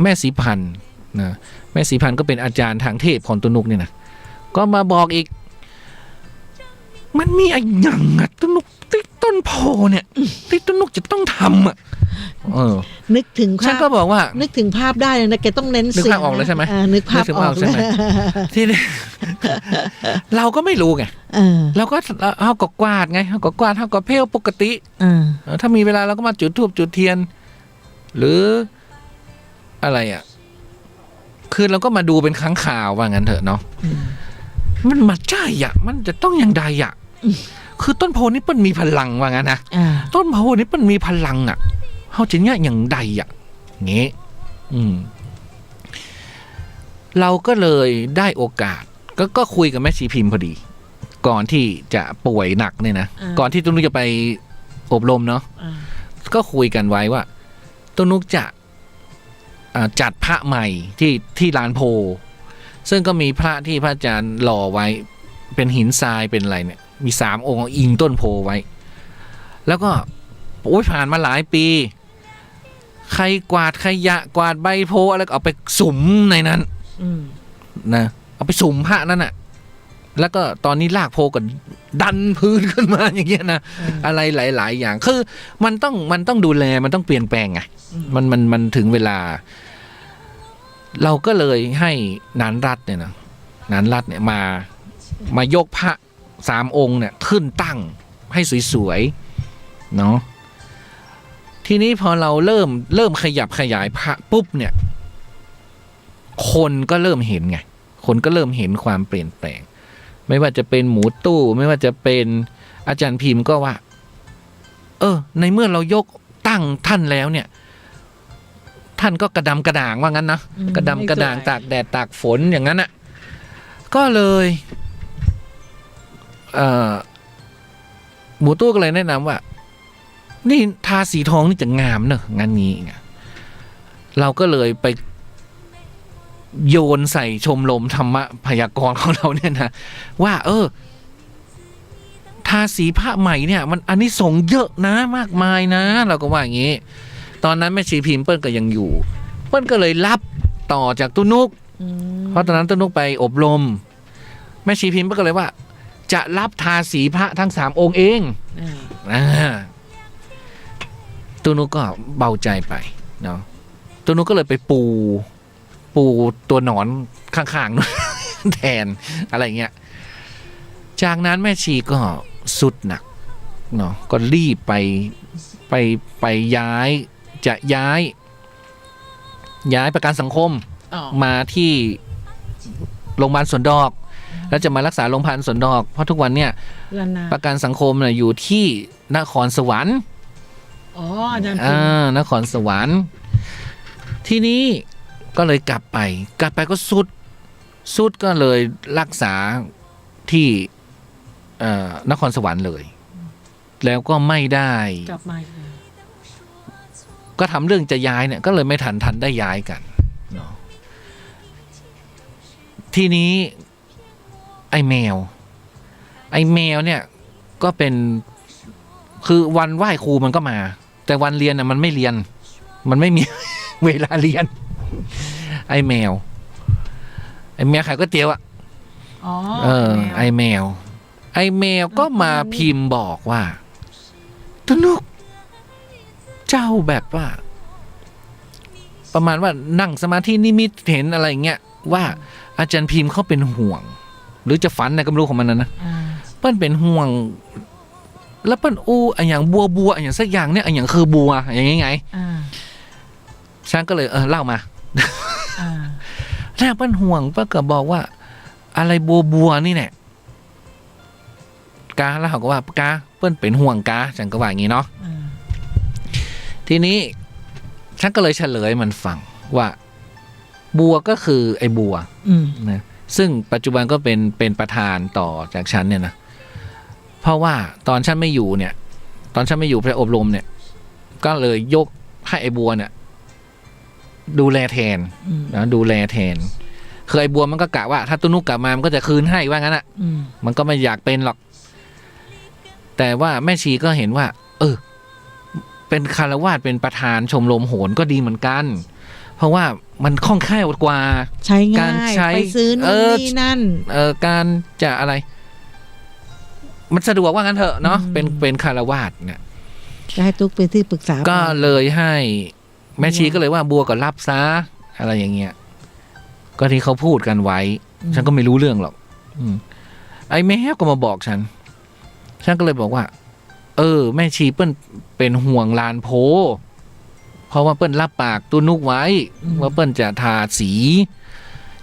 แม่ศรีพันธ์นะแม่ศรีพันธ์ก็เป็นอาจารย์ทางเทพของตุ้นุกเนี่ยนะก็มาบอกอีกมันมีอะไรอย่างอะตุ้นุกที่ต้นโพเนี่ยที่ตุ้นุกจะต้องทำอะนึกถึงฉันก็บอกว่านึกถึงภาพได้เลยนะแกต้องเน้นเสียงนึกภาพออกเลยใช่ไหมนึกภาพออกใช่ไหมที่นี่เราก็ไม่รู้ไงเราก็เอาก็กวาดไงเอาก็กวาดเอาก็เพ่ปกติถ้ามีเวลาเราก็มาจุดธูปจุดเทียนหรืออะไรอ่ะคือเราก็มาดูเป็นครั้งข่าวว่างั้นเถอะเนาะมันมาใจอ่ะมันจะต้องอย่างใดอ่ะคือต้นโพนี่มันมีพลังว่างั้นนะต้นโพนี่มันมีพลังอ่ะเขาจะเนี่ยอย่างใดอ่ะเงี้ยเราก็เลยได้โอกาสก็คุยกับแม่ชีพิมพ์พอดีก่อนที่จะป่วยหนักเนี่ยนะก่อนที่ตุ้นุกจะไปอบรมเนาะก็คุยกันไว้ว่าตุ้นุกจะจัดพระใหม่ที่ลานโพซึ่งก็มีพระที่พระอาจารย์หล่อไว้เป็นหินทรายเป็นอะไรเนี่ยมี3 องค์อิงต้นโพไว้แล้วก็โอ้ยผ่านมาหลายปีใครกวาดขยะกวาดใบโพอะไรก็เอาไปสุมในนั้นนะเอาไปสุมพระนั่นน่ะแล้วก็ตอนนี้ลากโพก็ดันพื้นขึ้นมาอย่างเงี้ยนะอะไรหลายๆอย่างคือมันต้องดูแลมันต้องเปลี่ยนแปลงไงมันถึงเวลาเราก็เลยให้นานรัตน์เนี่ยนะนานรัตน์เนี่ยมายกพระ3 องค์เนี่ยขึ้นตั้งให้สวยๆเนาะทีนี้พอเราเริ่มขยับขยายพระปุ๊บเนี่ยคนก็เริ่มเห็นไงคนก็เริ่มเห็นความเปลี่ยนแปลงไม่ว่าจะเป็นหมูตู้ไม่ว่าจะเป็นอาจารย์พิมพ์ก็ว่าในเมื่อเรายกตั้งท่านแล้วเนี่ยท่านก็กระดำกระด่างว่างั้นนะกระดำกระด่างตากแดดตากฝนอย่างนั้นน่ะก็เลยหมูตู้ก็เลยแนะนำว่านี่ทาสีทองนี่จะงามเนอะงั้นงี้เราก็เลยไปโยนใส่ชมรมธรรมะพยากรณ์ของเราเนี่ยนะว่าทาสีพระใหม่เนี่ยมันอันนี้ส่งเยอะนะมากมายนะเราก็ว่าอย่างงี้ตอนนั้นแม่ชีพิมพ์เปิ้ลก็ยังอยู่เปิ้ลก็เลยรับต่อจากตุ้นุกเพราะตอนนั้นตุ้นุกไปอบรมแม่ชีพิมพ์เปิ้ลก็เลยว่าจะรับทาสีพระทั้ง3 องค์เองตุ้นุกก็เบาใจไปเนาะตุ้นุกก็เลยไปปูตัวหนอนข้างๆแทนอะไรเงี้ยจากนั้นแม่ชีก็สุดหนักเนาะก็รีบไปย้ายประกันสังคมมาที่โรงพยาบาลสวนดอกแล้วจะมารักษาโรงพยาบาลสวนดอกเพราะทุกวันเนี่ยประกันสังคมเนี่ยอยู่ที่นครสวรรค์นครสวรรค์ที่นี้ก็เลยกลับไปก็สุดก็เลยรักษาที่นครสวรรค์เลยแล้วก็ไม่ได้กลับมาก็ทำเรื่องจะย้ายเนี่ยก็เลยไม่ทันได้ย้ายกันเนาะทีนี้ไอ้แมวเนี่ยก็เป็นคือวันไหว้ครูมันก็มาแต่วันเรียนน่ะมันไม่เรียนมันไม่มีเวลาเรียนไอ้แมวขายก๋วยเตี๋ยวอ่ะไอ้แมวก็มาพิมพ์บอกว่าตุ้นุกเจ้าแบบว่าประมาณว่านั่งสมาธินิมิตเห็นอะไรเงี้ยว่าอาจารย์พิมพ์เขาเป็นห่วงหรือจะฝันในกำลังของมันนะเปิ้ลเป็นห่วงแล้วเปิ้ลอันอย่างบัวอันอย่างสักอย่างเนี่ยอันอย่างคือบัวอย่างไงฉันก็เลยเล่ามาแล้วเปิ้ลห่วงเปิ้ลก็บอกว่าอะไรบัวนี่เนี่ยกาแล้วเขาก็ว่ากาเปิ้ลเป็นห่วงกาฉันก็ว่าอย่างนี้เนาะทีนี้ฉันก็เลยเฉลยมันฟังว่าบัวก็คือไอ้บัวนะซึ่งปัจจุบันก็เป็นประธานต่อจากฉันเนี่ยนะเพราะว่าตอนฉันไม่อยู่เนี่ยตอนฉันไม่อยู่ไปอบรมเนี่ยก็เลยยกให้ไอ้บัวเนี่ยดูแลแทนนะดูแลแทนคือไอ้บัวมันก็กะว่าถ้าตุ้นุกกลับมามันก็จะคืนให้ว่างั้นอ่ะมันก็ไม่อยากเป็นหรอก แต่ว่าแม่ชีก็เห็นว่า เป็นคารวาสเป็นประธานชมรมโหรก็ดีเหมือนกัน เพราะว่ามันคล่องแคล่วกว่า ใช้ง่าย การใช้ ไปซื้อนู่นนี่นั่น การจะอะไร มันสะดวกว่างั้นเถอะเนาะเป็นคารวาสเนี่ย จะให้ตุ๊กเป็นที่ปรึกษา ก็เลยให้แม่ชีก็เลยว่าบัวก็รับซะอะไรอย่างเงี้ยก็ที่เขาพูดกันไว้ ฉันก็ไม่รู้เรื่องหรอกไอ้แม่ก็มาบอกฉันก็เลยบอกว่าแม่ชีเปิ้ลเป็นห่วงลานโพเพราะว่าเปิ้ลรับปากตุนุกไว้ว่าเปิ้ลจะทาสี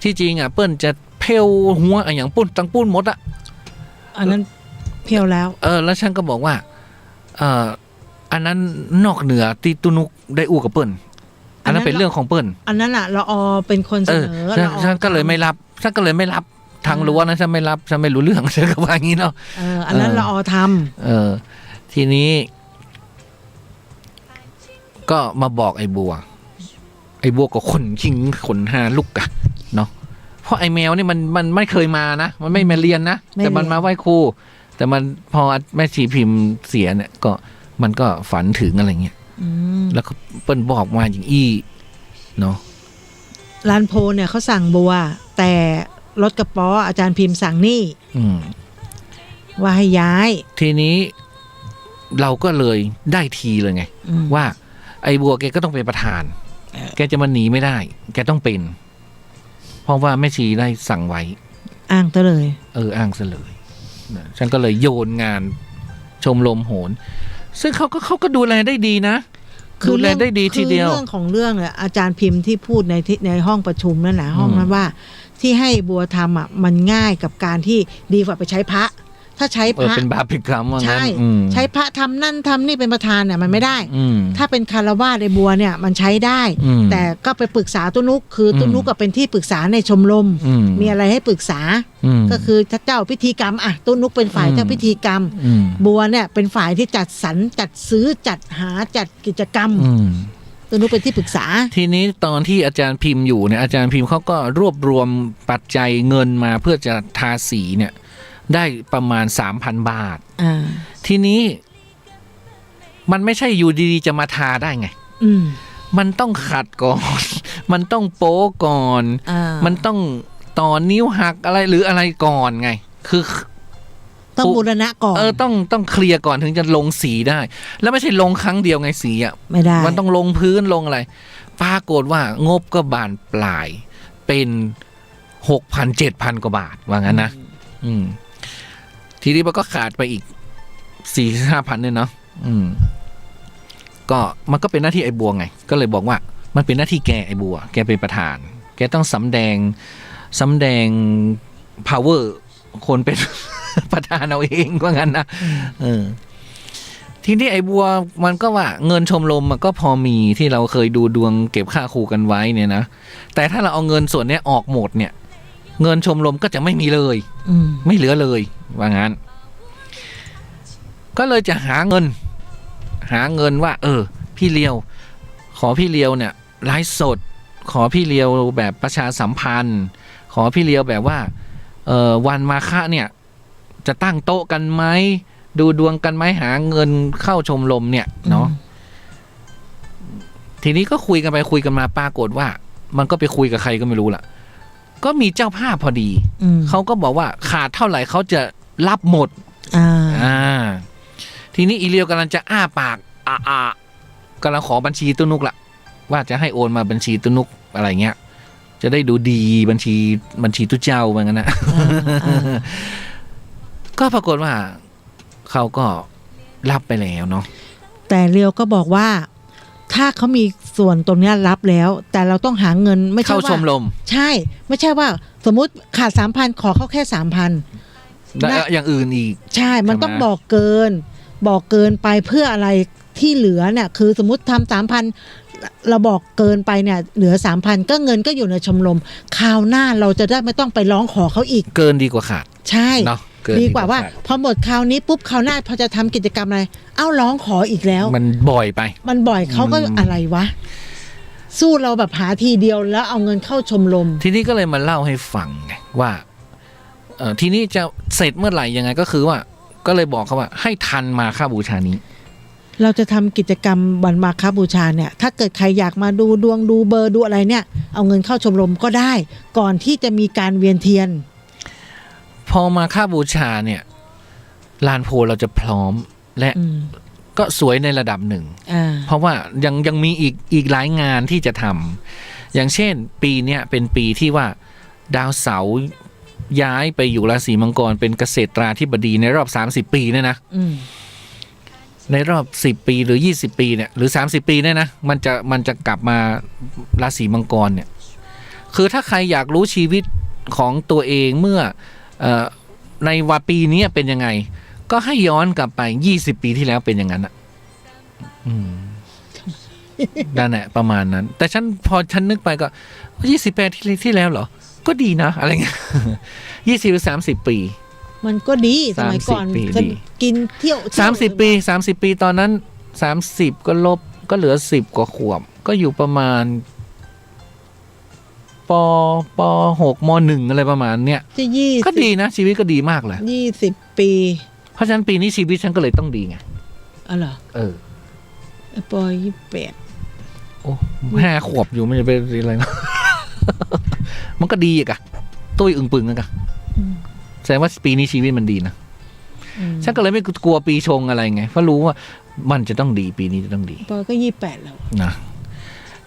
ที่จริงอ่ะเปิ้ลจะเพลหัวอย่างปุ้นตังปุ้นหมดอ่ะอันนั้นเพียวแล้วแล้วฉันก็บอกว่าอันนั้นนอกเหนือที่ตุนุกได้อู้กับเปิ้ลอันนั้นเป็นเรื่องของเปิ้ลอันนั้นอ่ะละอเป็นคนเสนอฉันก็เลยไม่รับทางรั้วนะฉันไม่รับฉันไม่รู้เรื่องฉันก็ว่าอย่างนี้เนาะอันนั้นละอทำทีนี้ก็มาบอกไอ้บัวก็ขนขิงขนหาลูกกะเนาะเพราะไอ้แมวนี่มันไม่เคยมานะมันไม่มาเรียนนะแต่มันมาไหว้ครูแต่มันพอแม่ชีพิมพ์เสียเนี่ยก็มันก็ฝันถึงอะไรเงี้ยแล้วก็เปิ้ลบอกมาอย่างอี้เนาะลานโพเนี่ยเขาสั่งบัวแต่รถกระป๋ออาจารย์พิมพ์สั่งนี่ว่าให้ย้ายทีนี้เราก็เลยได้ทีเลยไงว่าไอ้บัวแกก็ต้องเป็นประธานแกจะมาหนีไม่ได้แกต้องเป็นเพราะว่าแม่ชีได้สั่งไว้อ้างซะเลยอ้างซะเลยฉันก็เลยโยนงานชมรมโหรซึ่งเขาก็ดูแลได้ดีนะดูแลได้ดีทีเดียวคือเรื่องของเรื่องเนี่ยอาจารย์พิมพ์ที่พูดในห้องประชุมนั่นแหละห้องนั้นว่าที่ให้บัวทำมันง่ายกับการที่ดีกว่าไปใช้พระถ้าใช้พระเป็นบาปผิดกรรมว่างั้นใช้พระทำนั่นทำนี่เป็นประธานเนี่ยมันไม่ได้ถ้าเป็นคารวาสในบัวเนี่ยมันใช้ได้แต่ก็ไปปรึกษาตุนุกคือตุนุกก็เป็นที่ปรึกษาในชมรมมีอะไรให้ปรึกษาก็คือเจ้าพิธีกรรมตุนุกเป็นฝ่ายเจ้าพิธีกรรมบัวเนี่ยเป็นฝ่ายที่จัดสรรจัดซื้อจัดหาจัดกิจกรรมตุนุกเป็นที่ปรึกษาทีนี้ตอนที่อาจารย์พิมพ์อยู่เนี่ยอาจารย์พิมพ์เขาก็รวบรวมปัจจัยเงินมาเพื่อจะทาสีเนี่ยได้ประมาณ 3,000 บาททีนี้มันไม่ใช่อยู่ดีๆจะมาทาได้ไงมันต้องขัดก่อนมันต้องโป๊ก่อนมันต้องต่อนิ้วหักอะไรหรืออะไรก่อนไงคือต้องบูรณะก่อนต้องเคลียร์ก่อนถึงจะลงสีได้แล้วไม่ใช่ลงครั้งเดียวไงสีอ่ะไม่ได้มันต้องลงพื้นลงอะไรปรากฏว่างบก็บานปลายเป็น 6,000-7,000 กว่าบาทว่างั้นนะทีนี้มันก็ขาดไปอีก 4-5,000 เนี่ยเนาะก็มันก็เป็นหน้าที่ไอ้บัวไงก็เลยบอกว่ามันเป็นหน้าที่แกไอ้บัวแกเป็นประธานแกต้องสำแดง power คนเป็น ประธานเอาเองว่างั้นนะทีนี้ไอ้บัวมันก็ว่าเงินชมรมมันก็พอมีที่เราเคยดูดวงเก็บค่าครูกันไว้เนี่ยนะแต่ถ้าเราเอาเงินส่วนนี้ออกหมดเนี่ยเงินชมรมก็จะไม่มีเลยไม่เหลือเลยว่างั้นก็เลยจะหาเงินว่าพี่เลียวขอพี่เลียวเนี่ยไลฟ์สดขอพี่เลียวแบบประชาสัมพันธ์ขอพี่เลียวแบบว่าวันมาฆะเนี่ยจะตั้งโต๊ะกันไหมดูดวงกันไหมหาเงินเข้าชมรมเนี่ยเนาะทีนี้ก็คุยกันไปคุยกันมาปรากฏว่ามันก็ไปคุยกับใครก็ไม่รู้ล่ะก็มีเจ้าภาพพอดีเขาก็บอกว่าขาดเท่าไหร่เขาจะรับหมดทีนี้อีเลียวกำลังจะอ้าปากกำลังขอบัญชีตุนุกละว่าจะให้โอนมาบัญชีตุนุกอะไรเงี้ยจะได้ดูดีบัญชีตุเจ้าเหมือนกันนะก็ปรากฏว่าเขาก็รับไปแล้วเนาะแต่เลียวก็บอกว่าถ้าเขามีส่วนตรงนี้รับแล้วแต่เราต้องหาเงินไม่ใช่ว่าเข้าชมรมใช่ไม่ใช่ว่าสมมุติขาด 3,000 ขอเขาแค่ 3,000 แล้วอย่างอื่นอีกใช่มันต้องบอกเกินไปเพื่ออะไรที่เหลือเนี่ยคือสมมุติทำ 3,000 เราบอกเกินไปเนี่ยเหลือ 3,000 ก็เงินก็อยู่ในชมรมคราวหน้าเราจะได้ไม่ต้องไปร้องขอเขาอีกเกินดีกว่าขาดใช่เนาะดีกว่าว่าพอหมดคราวนี้ปุ๊บคราวหน้าพอจะทำกิจกรรมอะไรร้องขออีกแล้วมันบ่อยไปมันบ่อยเขาก็อะไรวะสู้เราแบบหาทีเดียวแล้วเอาเงินเข้าชมรมทีนี้ก็เลยมาเล่าให้ฟังไงว่าทีนี้จะเสร็จเมื่อไหร่ยังไงก็คือว่า ก็เลยบอกเขาว่าให้ทันมาฆบูชานี้ เราจะทำกิจกรรมวันมาฆบูชาเนี่ยถ้าเกิดใครอยากมาดูดวงดูเบอร์ดูอะไรเนี่ยเอาเงินเข้าชมรมก็ได้ก่อนที่จะมีการเวียนเทียนพอมาฆบูชาเนี่ยลานโพเราจะพร้อมและก็สวยในระดับหนึ่งเพราะว่ายังมีอีกหลายงานที่จะทำอย่างเช่นปีเนี้ยเป็นปีที่ว่าดาวเสาร์ย้ายไปอยู่ราศีมังกรเป็นเกษตราธิบดีในรอบ30ปีเนี่ยนะในรอบ10ปีหรือ20ปีเนี่ยหรือ30ปีเนี่ยนะมันจะกลับมาราศีมังกรเนี่ยคือถ้าใครอยากรู้ชีวิตของตัวเองเมื่อในวันปีนี้เป็นยังไงก็ให้ย้อนกลับไป20ปีที่แล้วเป็นอย่างนั้นอ่ะนั่นแหละประมาณนั้นแต่พอฉันนึกไปก็28ที่แล้วเหรอก็ดีนะอะไรเงี้ย20หรือ30ปีมันก็ดีสมัยก่อนกินเที่ยว30ปีตอนนั้น30ก็ลบก็เหลือ10กว่าขวบก็อยู่ประมาณป.6 ม.1 อะไรประมาณเนี้ยจะก็ดีนะชีวิตก็ดีมากเลย20ปีเพราะฉะนั้นปีนี้ชีวิตฉันก็เลยต้องดีไงอ๋อเหรอป.28 โอ้5 ขวบอยู่ไม่จะเป็นอะไรนะ มันก็ดีอีกอะตุ้ยอึ่งปึงอะแสดงว่าปีนี้ชีวิตมันดีนะฉันก็เลยไม่กลัวปีชงอะไรไงเพราะรู้ว่ามันจะต้องดีปีนี้จะต้องดีปอก็28แล้วนะ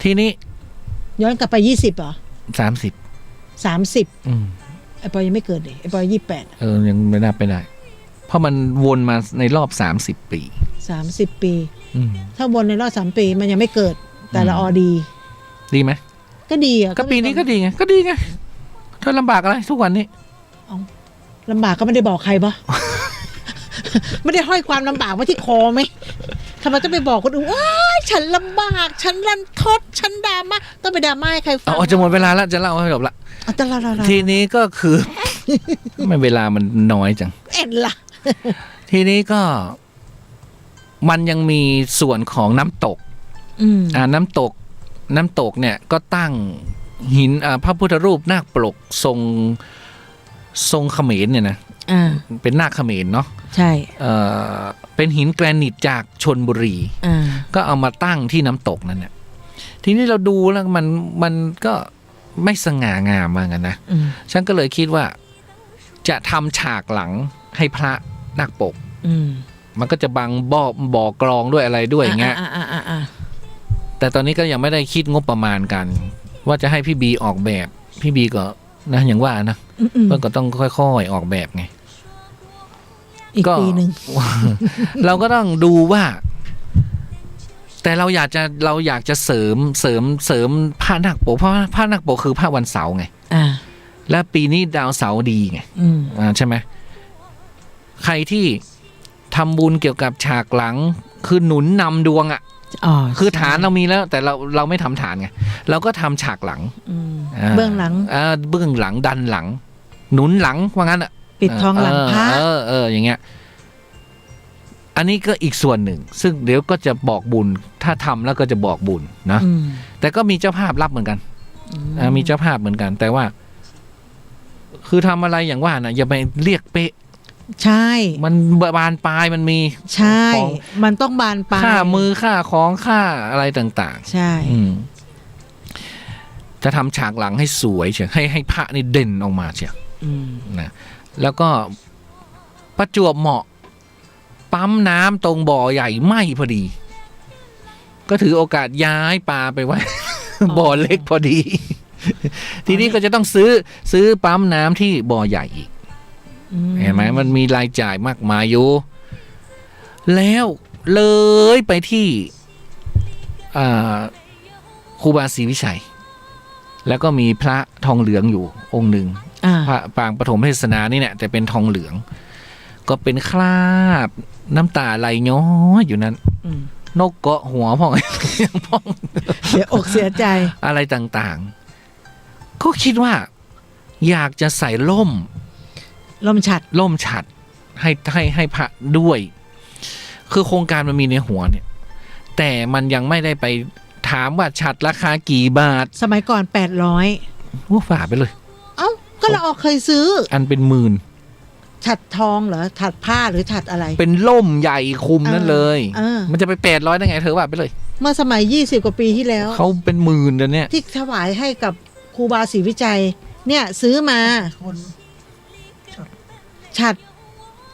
ทีนี้ย้อนกลับไป20เหรอ30ไอปอยังไม่เกิดเลยไอปอ28ยังไม่น่าไปได้เพราะมันวนมาในรอบ30ปี30ปีถ้าวนในรอบ3ปีมันยังไม่เกิดแต่ละออดีไหมก็ดีอ่ะก็ปีนี้ก็ดีไงก็ดีไงเธอลำบากอะไรทุกวันนี้ลำบากก็ไม่ได้บอกใครปะ ไม่ได้ห้อยความลำบากไว้ที่คอไหมทำไมต้องไปบอกคนอื่นว่าฉันลำบากฉันรันทดฉันดราม่าต้องไปดราม่าให้ใครฟังจะหมดเวลาแล้วจะเล่าให้จบละทีนี้ก็คือ ไม่เวลามันน้อยจังเอ็นล่ะ ทีนี้ก็มันยังมีส่วนของน้ำตกน้ำตกเนี่ยก็ตั้งหินพระพุทธรูปนาคปลกทรงเขมรเนี่ยนะเป็นนาคเขมรเนาะใช่เป็นหินแกรนิตจากชลบุรีก็เอามาตั้งที่น้ำตกนั่นเนี่ยทีนี้เราดูแล้วมันก็ไม่สง่างามว่างั้นนะฉันก็เลยคิดว่าจะทำฉากหลังให้พระนาคปกมันก็จะบังบ่อกรองด้วยอะไรด้วยอย่างเงี้ยแต่ตอนนี้ก็ยังไม่ได้คิดงบประมาณกันว่าจะให้พี่บีออกแบบพี่บีก็นะอย่างว่านะเพื่อนก็ต้องค่อยๆออกแบบไงอีกปีนึง เราก็ต้องดูว่าแต่เราอยากจะเสริมพระนาคปกเพราะพระนาคปกคือพระวันเสาร์ไงและปีนี้ดาวเสาร์ดีไงใช่ไหมใครที่ทำบุญเกี่ยวกับฉากหลังคือหนุนนำดวงอ่ะคือฐานเรามีแล้วแต่เราไม่ทำฐานไงเราก็ทำฉากหลังเบื้องหลังเบื้องหลังดันหลังหนุนหลังว่างั้นอ่ะปิดทองหลังพระอย่างเงี้ยอันนี้ก็อีกส่วนหนึ่งซึ่งเดี๋ยวก็จะบอกบุญถ้าทำแล้วก็จะบอกบุญนะแต่ก็มีเจ้าภาพรับเหมือนกันมีเจ้าภาพเหมือนกันแต่ว่าคือทำอะไรอย่างว่านะอย่าไปเรียกเป๊ะใช่มันบานปลายมันมีใช่มันต้องบานปลายค่ามือค่าของค่าอะไรต่างๆใช่จะทำฉากหลังให้สวยเชียวให้พระนี่เด่นออกมาเชียวนะแล้วก็ประจวบเหมาะปั๊มน้ำตรงบ่อใหญ่ไหม้พอดีก็ถือโอกาสย้ายปลาไปไว้ บ่อเล็กพอดี ทีนี้ก็จะต้องซื้อปั๊มน้ำที่บ่อใหญ่อีกเห็นไหมมันมีรายจ่ายมากมายอยู่แล้วเลยไปที่ครูบาศรีวิชัยแล้วก็มีพระทองเหลืองอยู่องค์หนึ่งพระปางปฐมเทศนานี่เนี่ยแต่เป็นทองเหลืองก็เป็นคราบน้ำตาไหลย้อยอยู่นั้นนกเกาะหัวพ่องเสียอกเสียใจอะไรต่างๆก็คิดว่าอยากจะใส่ล่มฉัดให้พระด้วยคือโครงการมันมีในหัวเนี่ยแต่มันยังไม่ได้ไปถามว่าฉัดราคากี่บาทสมัยก่อน800ว่าฝ่าไปเลยก็เราเคยซื้ออันเป็นหมื่น ฉัดทองเหรอฉัดผ้าหรือฉัดอะไร เป็นล่มใหญ่คุมนั่นเลย มัน จะไป800ได้ไงเธอว่าไปเลย เมื่อสมัย20 กว่าปีที่แล้ว เขาเป็นหมื่นเดี๋ยวนี้ ที่ถวายให้กับครูบาศรีวิจัย เนี่ยซื้อมาฉัด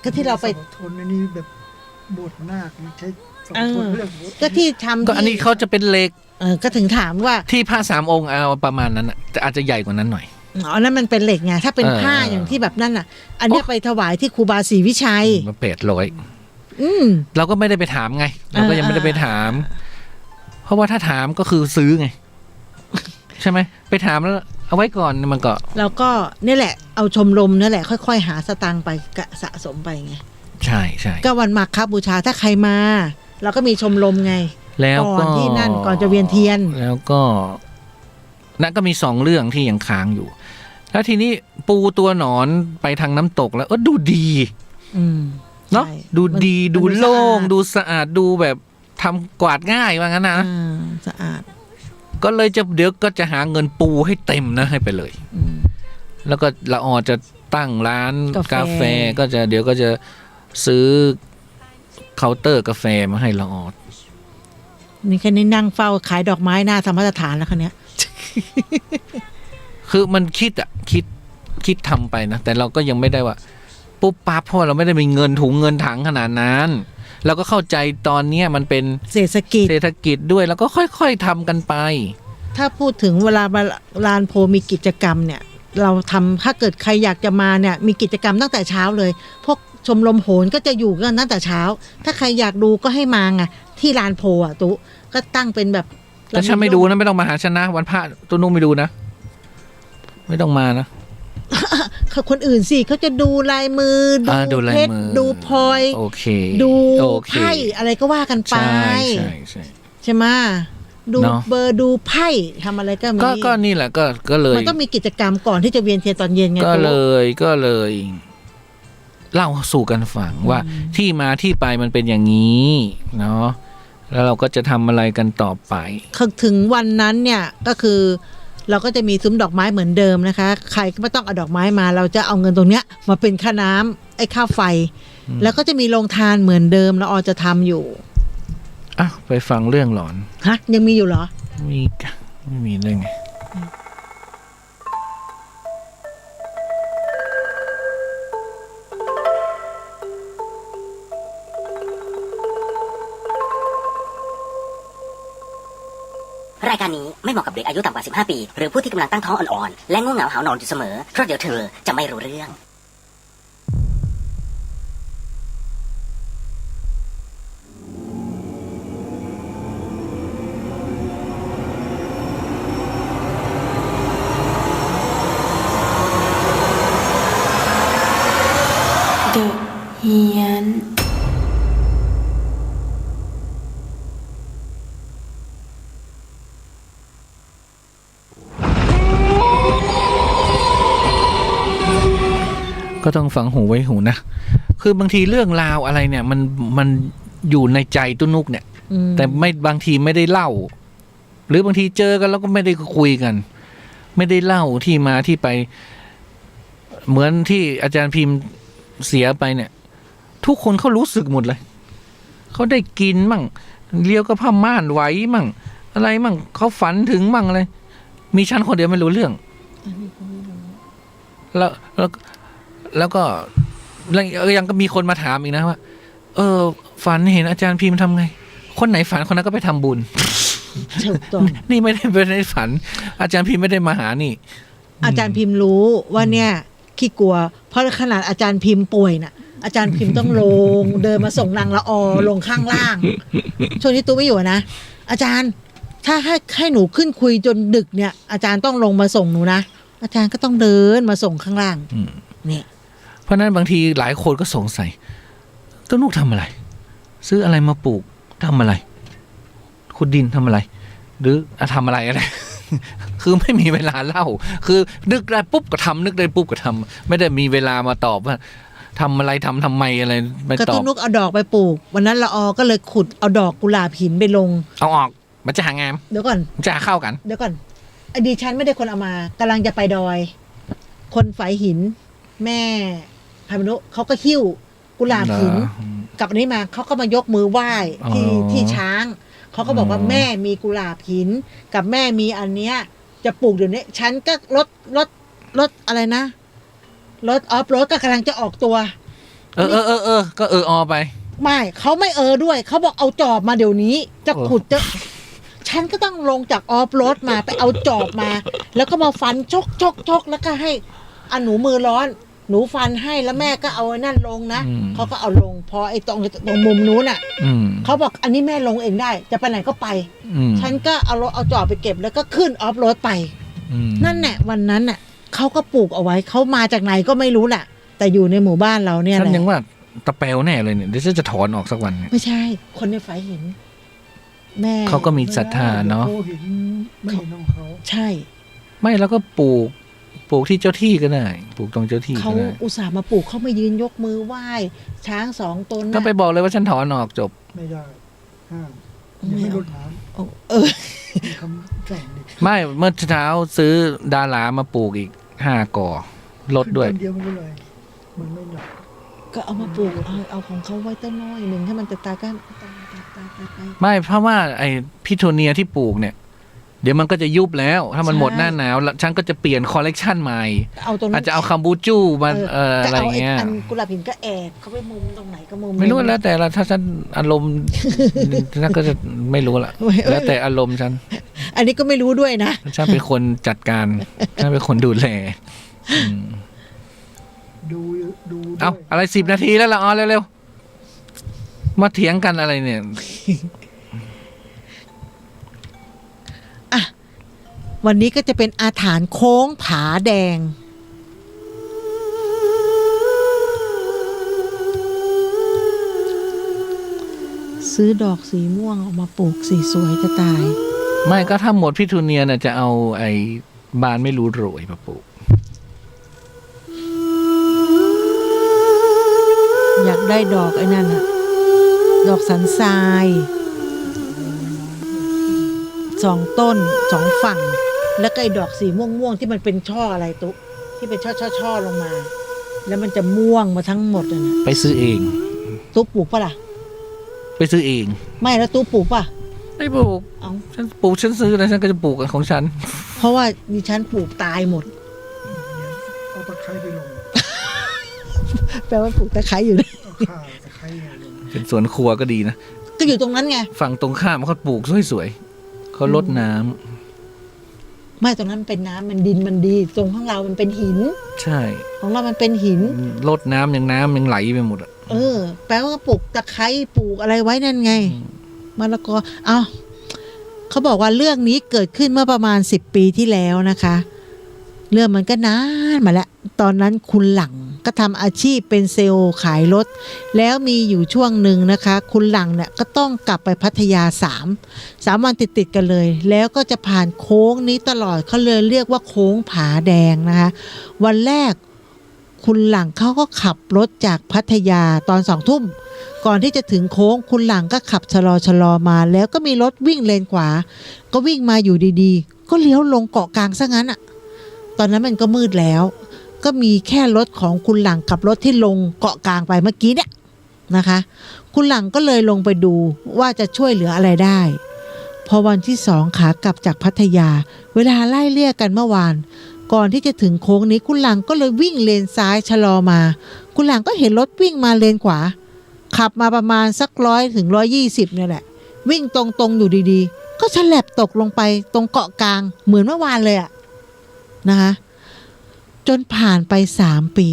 ก็ที่เราไป ทนอันนี้แบบบดมากใช้สองทนเรื่องบด ก็ที่ทำ ก็อันนี้เขาจะเป็นเหล็ก ก็ถึงถามว่า ที่ผ้า3 องค์เอาประมาณนั้นแต่อาจจะใหญ่กว่านั้นหน่อย อ๋อนั่นมันเป็นเหล็กไงถ้าเป็นผ้าอย่างที่แบบนั่นน่ะ อันนี้ไปถวายที่ครูบาศรีวิชัยมา800เราก็ไม่ได้ไปถามไงเราก็ยังไม่ได้ไปถาม เพราะว่าถ้าถามก็คือซื้อไง ใช่ไหมไปถามแล้วเอาไว้ก่อนมันก็เราก็นี่แหละเอาชมรมนี่แหละค่อยๆหาสตางค์ไปสะสมไปไงใช่ใช่ก็วันมาฆบูชาถ้าใครมาเราก็มีชมรมไงแล้วก่อนที่นั่นก่อนจะเวียนเทียนแล้วก็นั่นก็มี2เรื่องที่ยังค้างอยู่แล้วทีนี้ปูตัวหนอนไปทางน้ำตกแล้วดูดีเนาะดูดีดูโล่งดูสะอาดดูแบบทำกวาดง่ายว่างั้นนะสะอาดก็เลยจะเดี๋ยวก็จะหาเงินปูให้เต็มนะให้ไปเลยแล้วก็ละออจะตั้งร้านกาแฟก็จะเดี๋ยวก็จะซื้อเคาน์เตอร์กาแฟมาให้ละออนี่แค่นี้นั่งเฝ้าขายดอกไม้หน้าธรรมสถานแล้วคันนี้ คือมันคิดทำไปนะแต่เราก็ยังไม่ได้ว่าปุ๊บปั๊บเพราะเราไม่ได้มีเงินถุงเงินถังขนาดนั้นเราก็เข้าใจตอนนี้มันเป็นเศรษฐกิจด้วยแล้วก็ค่อยๆทำกันไปถ้าพูดถึงเวลาลานโพมีกิจกรรมเนี่ยเราทำถ้าเกิดใครอยากจะมาเนี่ยมีกิจกรรมตั้งแต่เช้าเลยพวกชมรมโหรก็จะอยู่กันตั้งแต่เช้าถ้าใครอยากดูก็ให้มาไงที่ลานโพตุ๊ก็ตั้งเป็นแบบแต่ฉันไม่ดูนะไม่ต้องมาหาฉันนะวันพระตัวนุ่มไม่ดูนะไม่ต้องมานะคนอื่นสิเขาจะดูลายมือดูเพชรดูพลอยดูไพ่อะไรก็ว่ากันไปใช่ไหมดูเบอร์ดูไพ่ทำอะไรก็มีก็นี่แหละก็เลยมันต้องมีกิจกรรมก่อนที่จะเวียนเทียนตอนเย็นไงก็เลยเล่าสู่กันฟังว่าที่มาที่ไปมันเป็นอย่างนี้เนาะแล้วเราก็จะทำอะไรกันต่อไปถึงวันนั้นเนี่ยก็คือเราก็จะมีซุ้มดอกไม้เหมือนเดิมนะคะใครก็ไม่ต้องเอาดอกไม้มาเราจะเอาเงินตรงเนี้ยมาเป็นค่าน้ำไอ้ค่าไฟแล้วก็จะมีโรงทานเหมือนเดิมแล้วจะทำอยู่ไปฟังเรื่องหลอนฮะยังมีอยู่เหรอมีไม่มีได้ไงรายการนี้ไม่เหมาะกับเด็กอายุต่ำกว่า15 ปีหรือผู้ที่กำลังตั้งท้องอ่อนๆและง่วงเหงาหาวนอนอยู่เสมอเพราะเดี๋ยวเธอจะไม่รู้เรื่องเดอะเฮียนก็ต้องฝังหูไว้หูนะคือบางทีเรื่องราวอะไรเนี่ยมันอยู่ในใจตุ้นุกเนี่ยแต่ไม่บางทีไม่ได้เล่าหรือบางทีเจอกันแล้วก็ไม่ได้คุยกันไม่ได้เล่าที่มาที่ไปเหมือนที่อาจารย์พิมพ์เสียไปเนี่ยทุกคนเขารู้สึกหมดเลยเขาได้กินมั่งเลี้ยวกับผ้าม่านไหวมั่งอะไรมั่งเขาฝันถึงมั่งอะไรมีฉันคนเดียวไม่รู้เรื่องแล้วก็ยังก็มีคนมาถามอีกนะว่าฝันเห็นอาจารย์พิมพ์ทำไงคนไหนฝันคนนั้นก็ไปทำบุญนี่ไม่ได้เป็นฝันอาจารย์พิมพ์ไม่ได้มาหานี่อาจารย์พิมพ์รู้ว่าเนี่ยขี้กลัวเพราะขนาดอาจารย์พิมพ์ป่วยน่ะอาจารย์พิมพ์ต้องลงเดินมาส่งนางละอลงข้างล่างช่วงที่ตู้ไม่อยู่นะอาจารย์ถ้าให้หนูขึ้นคุยจนดึกเนี่ยอาจารย์ต้องลงมาส่งหนูนะอาจารย์ก็ต้องเดินมาส่งข้างล่างนี่เพราะนั้นบางทีหลายคนก็สงสัยต้นนุกทำอะไรซื้ออะไรมาปลูกทำอะไรขุดดินทำอะไรหรือทำอะไร คือไม่มีเวลาเล่าคือนึกได้ปุ๊บก็ทำนึกได้ปุ๊บก็ทำไม่ได้มีเวลามาตอบว่าทำอะไรทำไมอะไรไม่ตอบก็ต้นนุกเอาดอกไปปลูกวันนั้นละอก็เลยขุดเอาดอกกุหลาบหินไปลงเอาออกมันจะหางามเดี๋ยวก่อนจะเข้ากันเดี๋ยวก่อนอดีฉันไม่ได้คนเอามากำลังจะไปดอยคนฝายหินแม่ พายมนุเขาก็หิ้วกุหลาบหินกับอันนี้มาเขาก็มายกมือไหว้ที่ช้างเขาก็บอกว่าแม่มีกุหลาบหินกับแม่มีอันเนี้ยจะปลูกเดี๋ยวนี้ฉันก็รถอะไรนะรถออฟโรดก็กำลังจะออกตัวก็อไปไม่เขาไม่ด้วยเขาบอกเอาจอบมาเดี๋ยวนี้จะขุดจะฉันก็ต้องลงจากออฟโรดมาไปเอาจอบมาแล้วก็มาฟันชกแล้วก็ให้หนูมือร้อนหนูฟันให้แล้วแม่ก็เอานั่นลงนะเขาก็เอาลงพอไอ้ตรงมุมนู้นอ่ะเขาบอกอันนี้แม่ลงเองได้จะไปไหนก็ไปฉันก็เอาจอบไปเก็บแล้วก็ขึ้นออฟโรดไปนั่นแหละวันนั้นน่ะเขาก็ปลูกเอาไว้เขามาจากไหนก็ไม่รู้แหละแต่อยู่ในหมู่บ้านเราเนี่ยแหละฉันยังว่าตะแปวแน่เลยเนี่ยเดี๋ยวจะถอนออกสักวันไม่ใช่คนในฝ่ายเห็นแม่เขาก็มีศรัทธาเนาะไม่น้องเขาใช่ไม่แล้วก็ปลูกที่เจ้าที่ก็ได้ปลูกตรงเจ้าที่เขาอุตส่าห์มาปลูกเขามายืนยกมือไหว้ช้าง2 ตนก็ไปบอกเลยว่าฉันถอนออกจบไม่ได้ห้ามไม่รู้ถามคำสั่งไม่เมื่อเช้าซื้อดารามาปลูกอีก5 ก่อลดด้วยเดียวมันก็เลยมันไม่หนักก็เอามาปลูกเอาของเขาไว้ต้นน้อยหนึ่งถ้ามันจะตายก็ไม่เพราะว่าไอ้พิโทเนียที่ปลูกเนี่ยเดี๋ยวมันก็จะยุบแล้วถ้ามันหมดหน้าหนาวฉันก็จะเปลี่ยนคอลเลกชันใหม่อาจจะเอาคัมบูจูมาอะไรเงี้ยกุหลาบหินก็แอบเขาไปมุมตรงไหนก็มุมไม่รู้แล้วแต่ละถ้าฉันอารมณ์นั่นก็จะไม่รู้ละแล้วแต่อารมณ์ฉันอันนี้ก็ไม่รู้ด้วยนะฉันเป็นคนจัดการฉันเป็นคนดูแลดูเอาอะไร10 นาทีแล้วละเร็วๆมาเถียงกันอะไรเนี่ยวันนี้ก็จะเป็นอาถรรพ์โค้งผาแดงซื้อดอกสีม่วงออกมาปลูกสีสวยจะตายไม่ก็ถ้าหมดพิทูเนียน่ะจะเอาไอ้บานไม่รู้โรยมาปลูกอยากได้ดอกไอ้นั่นอะดอกสันทราย2 ต้น2 ฝั่งแล้วก็ไอ้ดอกสีม่วงที่มันเป็นช่ออะไรตุ๊ที่เป็นช่อลงมาแล้วมันจะม่วงมาทั้งหมดเลยนะไปซื้อเองตุ๊ปลูกป่ะล่ะไปซื้อเองไม่แล้วตุ๊ปลูกป่ะไม่ปลูกฉันปลูกฉันซื้อแล้วฉันก็จะปลูกของฉันเพราะว่าดิฉันปลูกตายหมดเอาตะไคร้ไปลงแปลว่าปลูกตะไคร้อยู่เลยตะไคร้เป็นสวนครัวก็ดีนะก็อยู่ตรงนั้นไงฝั่งตรงข้ามเขาปลูกสวยๆเขาลดน้ำไม่ตรงนั้นเป็นน้ำมันดินมันดีตรงข้างเรามันเป็นหินใช่ของเรามันเป็นหินลดน้ำยังไหลไปหมดอ่ะแปลว่าปลูกตะไคร้ปลูกอะไรไว้นั่นไงมะละกอเขาบอกว่าเรื่องนี้เกิดขึ้นเมื่อประมาณ10 ปีที่แล้วนะคะเรื่องมันก็นานมาแล้วตอนนั้นคุณหลังก็ทำอาชีพเป็นเซลล์ขายรถแล้วมีอยู่ช่วงหนึ่งนะคะคุณหลังเนี่ยก็ต้องกลับไปพัทยา3 วันติดกันเลยแล้วก็จะผ่านโค้งนี้ตลอดเขาเลยเรียกว่าโค้งผาแดงนะคะวันแรกคุณหลังเขาก็ขับรถจากพัทยาตอน20 ทุ่มก่อนที่จะถึงโค้งคุณหลังก็ขับชะลอมาแล้วก็มีรถวิ่งเลนขวาก็วิ่งมาอยู่ดีๆก็เลี้ยวลงเกาะกลางซะงั้นอะตอนนั้นมันก็มืดแล้วก็มีแค่รถของคุณหลังกับรถที่ลงเกาะกลางไปเมื่อกี้เนี่ยนะคะคุณหลังก็เลยลงไปดูว่าจะช่วยเหลืออะไรได้พอวันที่2ขากลับจากพัทยาเวลาไล่เลี่ยกันเมื่อวานก่อนที่จะถึงโค้งนี้คุณหลังก็เลยวิ่งเลนซ้ายชะลอมาคุณหลังก็เห็นรถวิ่งมาเลนขวาขับมาประมาณสัก100 ถึง 120เนี่ยแหละวิ่งตรงๆอยู่ดีๆก็ฉลับตกลงไปตรงเกาะกลางเหมือนเมื่อวานเลยอะนะคะจนผ่านไป3 ปี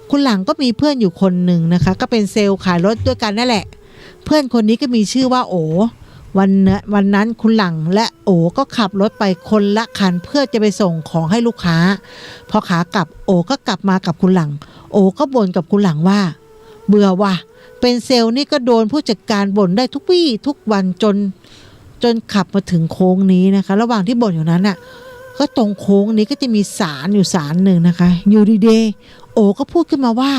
คุณหลังก็มีเพื่อนอยู่คนหนึ่งนะคะก็เป็นเซลล์ขายรถด้วยกันนั่นแหละเพื่อนคนนี้ก็มีชื่อว่าโอวันนั้นคุณหลังและโอก็ขับรถไปคนละคันเพื่อจะไปส่งของให้ลูกค้าพอขากลับโอก็กลับมากับคุณหลังโอก็บ่นกับคุณหลังว่าเบื่อว่ะเป็นเซลล์นี่ก็โดนผู้จัดการบ่นได้ทุกวี่ทุกวันจนขับมาถึงโค้งนี้นะคะระหว่างที่บ่นอยู่นั้นน่ะก็ตรงโค้งนี้ก็จะมีศาลอยู่ศาลหนึ่งนะคะอยู่ดีๆโอก็พูดขึ้นมาว่า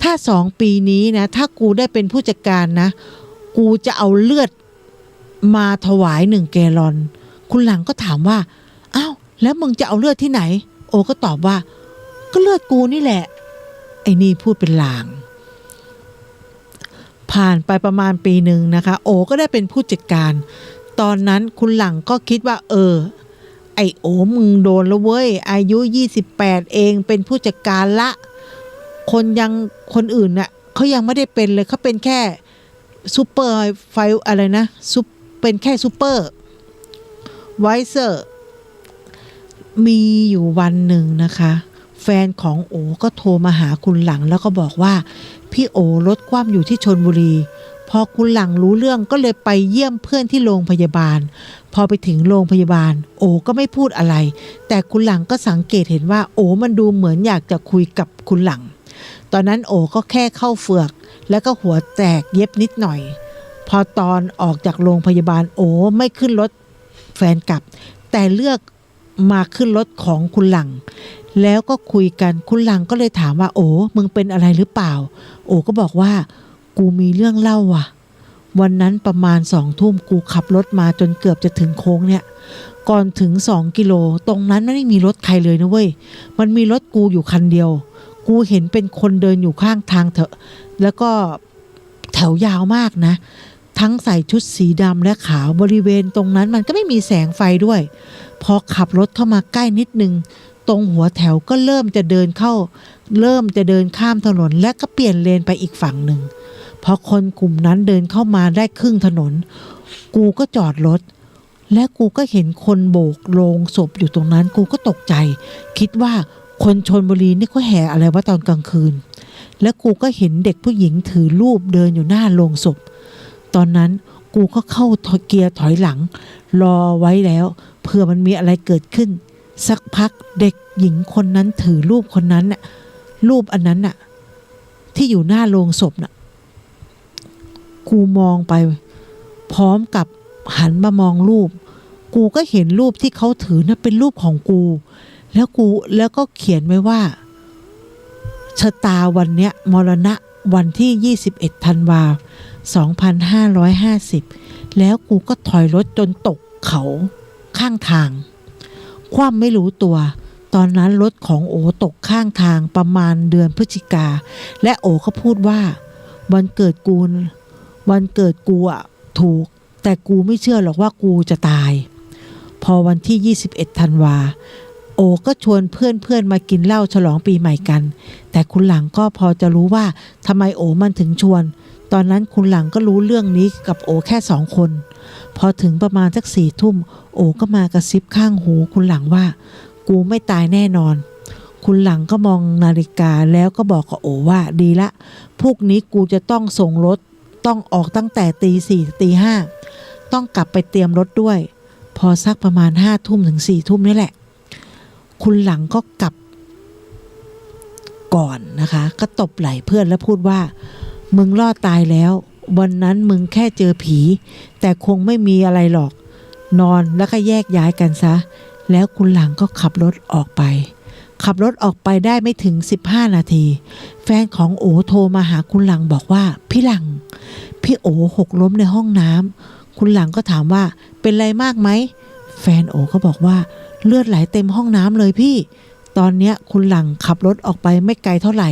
ถ้า2 ปีนี้นะถ้ากูได้เป็นผู้จัดการนะกูจะเอาเลือดมาถวาย1 แกลลอนคุณหลังก็ถามว่าอ้าวแล้วมึงจะเอาเลือดที่ไหนโอก็ตอบว่าก็เลือดกูนี่แหละ ไอ้นี่พูดเป็นลางผ่านไปประมาณปีหนึ่งนะคะโอก็ได้เป็นผู้จัดการตอนนั้นคุณหลังก็คิดว่าไอโอมึงโดนแล้วเว้ยอายุ28เองเป็นผู้จัดการละคนอื่นน่ะเขายังไม่ได้เป็นเลยเขาเป็นแค่ซูเปอร์ไฟอะไรนะเป็นแค่ซูเปอร์ไวเซอร์มีอยู่วันหนึ่งนะคะแฟนของโอก็โทรมาหาคุณหลังแล้วก็บอกว่าพี่โอรถคว่ำอยู่ที่ชลบุรีพอคุณหลังรู้เรื่องก็เลยไปเยี่ยมเพื่อนที่โรงพยาบาลพอไปถึงโรงพยาบาลโอก็ไม่พูดอะไรแต่คุณหลังก็สังเกตเห็นว่าโอมันดูเหมือนอยากจะคุยกับคุณหลังตอนนั้นโอก็แค่เข้าเฝือกแล้วก็หัวแตกเย็บนิดหน่อยพอตอนออกจากโรงพยาบาลโอไม่ขึ้นรถแฟนกลับแต่เลือกมาขึ้นรถของคุณหลังแล้วก็คุยกันคุณหลังก็เลยถามว่าโอ้มึงเป็นอะไรหรือเปล่าโอ้ก็บอกว่ากูมีเรื่องเล่าว่ะวันนั้นประมาณ20:00 นกูขับรถมาจนเกือบจะถึงโค้งเนี่ยก่อนถึง2 กิโลตรงนั้นไม่มีรถใครเลยนะเว้ยมันมีรถกูอยู่คันเดียวกูเห็นเป็นคนเดินอยู่ข้างทางเถอะแล้วก็แถวยาวมากนะทั้งใส่ชุดสีดำและขาวบริเวณตรงนั้นมันก็ไม่มีแสงไฟด้วยพอขับรถเข้ามาใกล้นิดนึงตรงหัวแถวก็เริ่มจะเดินข้ามถนนและก็เปลี่ยนเลนไปอีกฝั่งหนึ่งพอคนกลุ่มนั้นเดินเข้ามาได้ครึ่งถนนกูก็จอดรถและกูก็เห็นคนโบกโลงศพอยู่ตรงนั้นกูก็ตกใจคิดว่าคนชลบุรีนี่เขาแห่อะไรวะตอนกลางคืนและกูก็เห็นเด็กผู้หญิงถือรูปเดินอยู่หน้าโลงศพตอนนั้นกูก็เข้าเกียร์ถอยหลังรอไว้แล้วเผื่อมันมีอะไรเกิดขึ้นสักพักเด็กหญิงคนนั้นถือรูปคนนั้นน่ะรูปอันนั้นน่ะที่อยู่หน้าโลงศพน่ะกูมองไปพร้อมกับหันมามองรูปกูก็เห็นรูปที่เขาถือน่ะเป็นรูปของกูแล้วก็เขียนไว้ว่าชะตาวันเนี้ยมรณะวันที่21 ธันวาคม 2550แล้วกูก็ถอยรถจนตกเขาข้างทางความไม่รู้ตัวตอนนั้นรถของโอตกข้างทางประมาณเดือนพฤศจิกาและโอก็พูดว่าวันเกิดกูอ่ะถูกแต่กูไม่เชื่อหรอกว่ากูจะตายพอวันที่21 ธันวาโอก็ชวนเพื่อนมากินเหล้าฉลองปีใหม่กันแต่คุณหลังก็พอจะรู้ว่าทำไมโอมันถึงชวนตอนนั้นคุณหลังก็รู้เรื่องนี้กับโอแค่2 คนพอถึงประมาณสัก4 ทุ่มโอก็มากระซิบข้างหูคุณหลังว่ากูไม่ตายแน่นอนคุณหลังก็มองนาฬิกาแล้วก็บอกกับโอว่าดีละพรุ่งนี้กูจะต้องส่งรถต้องออกตั้งแต่ตี 4 ตี 5ต้องกลับไปเตรียมรถด้วยพอสักประมาณ5 ทุ่มถึง4 ทุ่มนี่แหละคุณหลังก็กลับก่อนนะคะก็ตบไหล่เพื่อนแล้วพูดว่ามึงรอดตายแล้ววันนั้นมึงแค่เจอผีแต่คงไม่มีอะไรหรอกนอนแล้วก็แยกย้ายกันซะแล้วคุณหลังก็ขับรถออกไปได้ไม่ถึง15 นาทีแฟนของโอโทรมาหาคุณหลังบอกว่าพี่หลังพี่โอหกล้มในห้องน้ำคุณหลังก็ถามว่าเป็นไรมากไหมแฟนโอก็บอกว่าเลือดไหลเต็มห้องน้ำเลยพี่ตอนเนี้ยคุณหลังขับรถออกไปไม่ไกลเท่าไหร่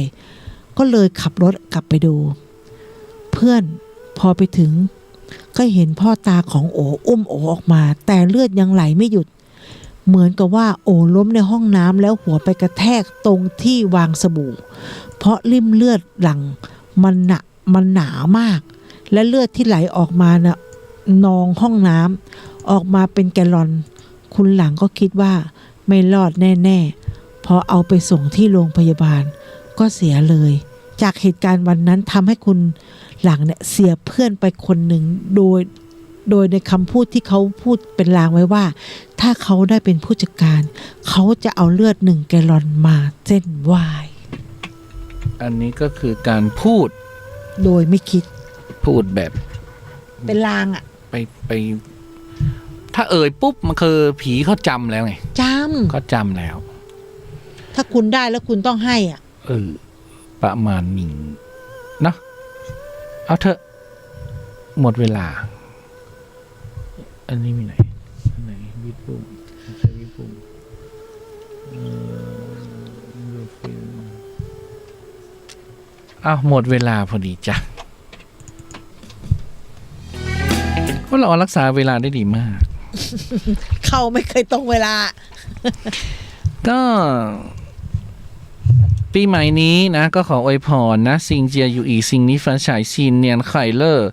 ก็เลยขับรถกลับไปดูเพื่อนพอไปถึงก็เห็นพ่อตาของโออุ้มโอออกมาแต่เลือดยังไหลไม่หยุดเหมือนกับว่าโอล้มในห้องน้ำแล้วหัวไปกระแทกตรงที่วางสบู่เพราะริ่มเลือดหลังมันหนามากและเลือดที่ไหลออกมาน่ะนองห้องน้ำออกมาเป็นแกลลอนคุณหลังก็คิดว่าไม่รอดแน่ๆพอเอาไปส่งที่โรงพยาบาลก็เสียเลยจากเหตุการณ์วันนั้นทำให้คุณหลังเนี่ยเสียเพื่อนไปคนหนึ่งโดยในคำพูดที่เขาพูดเป็นลางไว้ว่าถ้าเขาได้เป็นผู้จัดการเขาจะเอาเลือด1 แกลลอนมาเส้นไหว้อันนี้ก็คือการพูดโดยไม่คิดพูดแบบเป็นลางอ่ะไปถ้าเอ่ยปุ๊บมันคือผีเขาจำแล้วไงเขาจำแล้วถ้าคุณได้แล้วคุณต้องให้อ่ะประมาณนี้เนาะเอาเถอะหมดเวลาอันนี้มีไหนวิปุ่มใช้วิปุ่มดูฟิล์ม อ้าวหมดเวลาพอดีจ้ะว่าเรารักษาเวลาได้ดีมาก เข้าไม่เคยตรงเวลา ก็ปีใหม่นี้นะก็ขออวยพรนะซิงเจียอยู่อีซิงนี้ฟันฉายซินเนียนไข่เลอร์